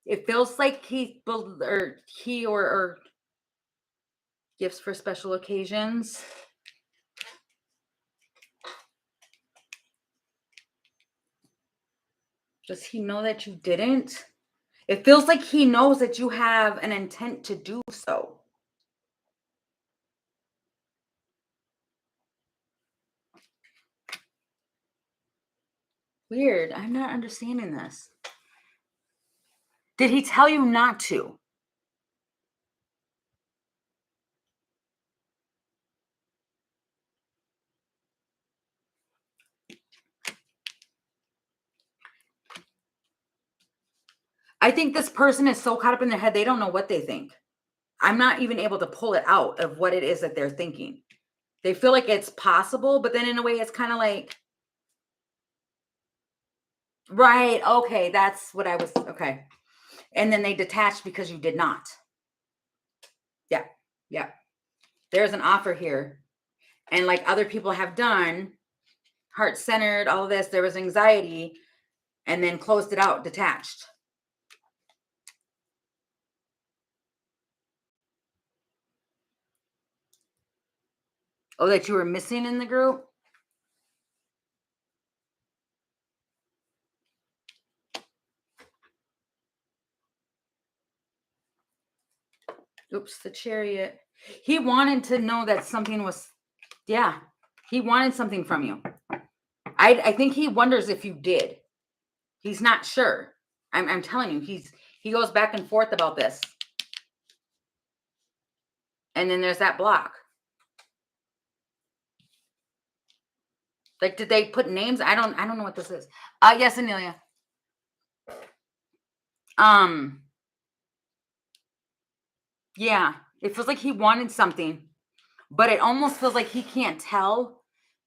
It feels like he or gifts for special occasions. Does he know that you didn't? It feels like he knows that you have an intent to do so. Weird. I'm not understanding this. Did he tell you not to? I think this person is so caught up in their head, they don't know what they think. I'm not even able to pull it out of what it is that they're thinking. They feel like it's possible, but then in a way it's kind of like, right, okay, that's what I was, okay. And then they detached because you did not. Yeah, yeah. There's an offer here. And like other people have done, heart-centered, all of this, there was anxiety, and then closed it out, detached. Oh, that you were missing in the group? Oops, the Chariot. He wanted to know that something was, yeah, he wanted something from you. I think he wonders if you did. He's not sure. I'm telling you, he goes back and forth about this. And then there's that block. Like, did they put names? I don't know what this is. Yes, Anelia. Yeah, it feels like he wanted something, but it almost feels like he can't tell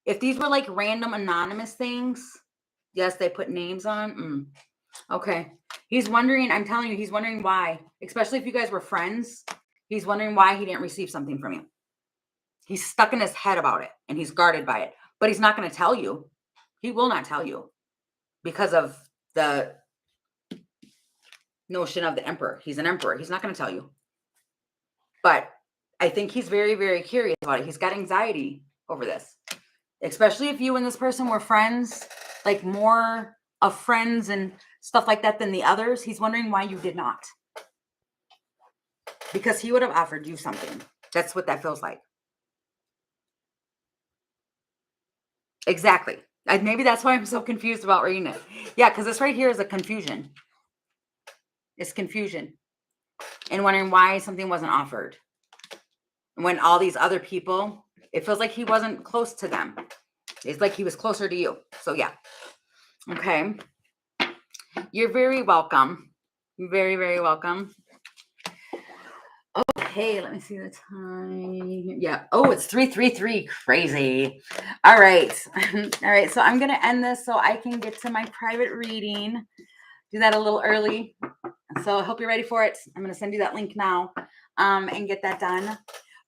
if these were like random anonymous things. Yes, they put names on. Okay. He's wondering, I'm telling you, he's wondering why, especially if you guys were friends. He's wondering why he didn't receive something from you. He's stuck in his head about it and he's guarded by it, but he's not going to tell you. He will not tell you because of the notion of the emperor. He's an emperor. He's not going to tell you. But I think he's very, very curious about it. He's got anxiety over this, especially if you and this person were friends, like more of friends and stuff like that than the others. He's wondering why you did not. Because he would have offered you something. That's what that feels like. Exactly. Maybe that's why I'm so confused about reading it. Yeah, because this right here is a confusion. It's confusion. And wondering why something wasn't offered. When all these other people, it feels like he wasn't close to them. It's like he was closer to you. So yeah. Okay. You're very welcome. Very, very welcome. Okay, let me see the time. Yeah. Oh, it's 3:33. Crazy. All right. All right. So I'm going to end this so I can get to my private reading. Do that a little early. So I hope you're ready for it. I'm going to send you that link now and get that done.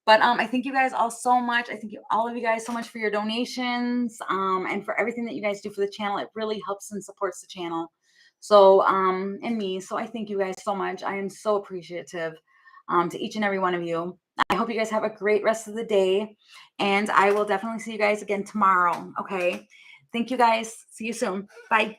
But I thank you guys all so much. I thank all of you guys so much for your donations and for everything that you guys do for the channel. It really helps and supports the channel. So, and me. So I thank you guys so much. I am so appreciative to each and every one of you. I hope you guys have a great rest of the day. And I will definitely see you guys again tomorrow. Okay. Thank you guys. See you soon. Bye.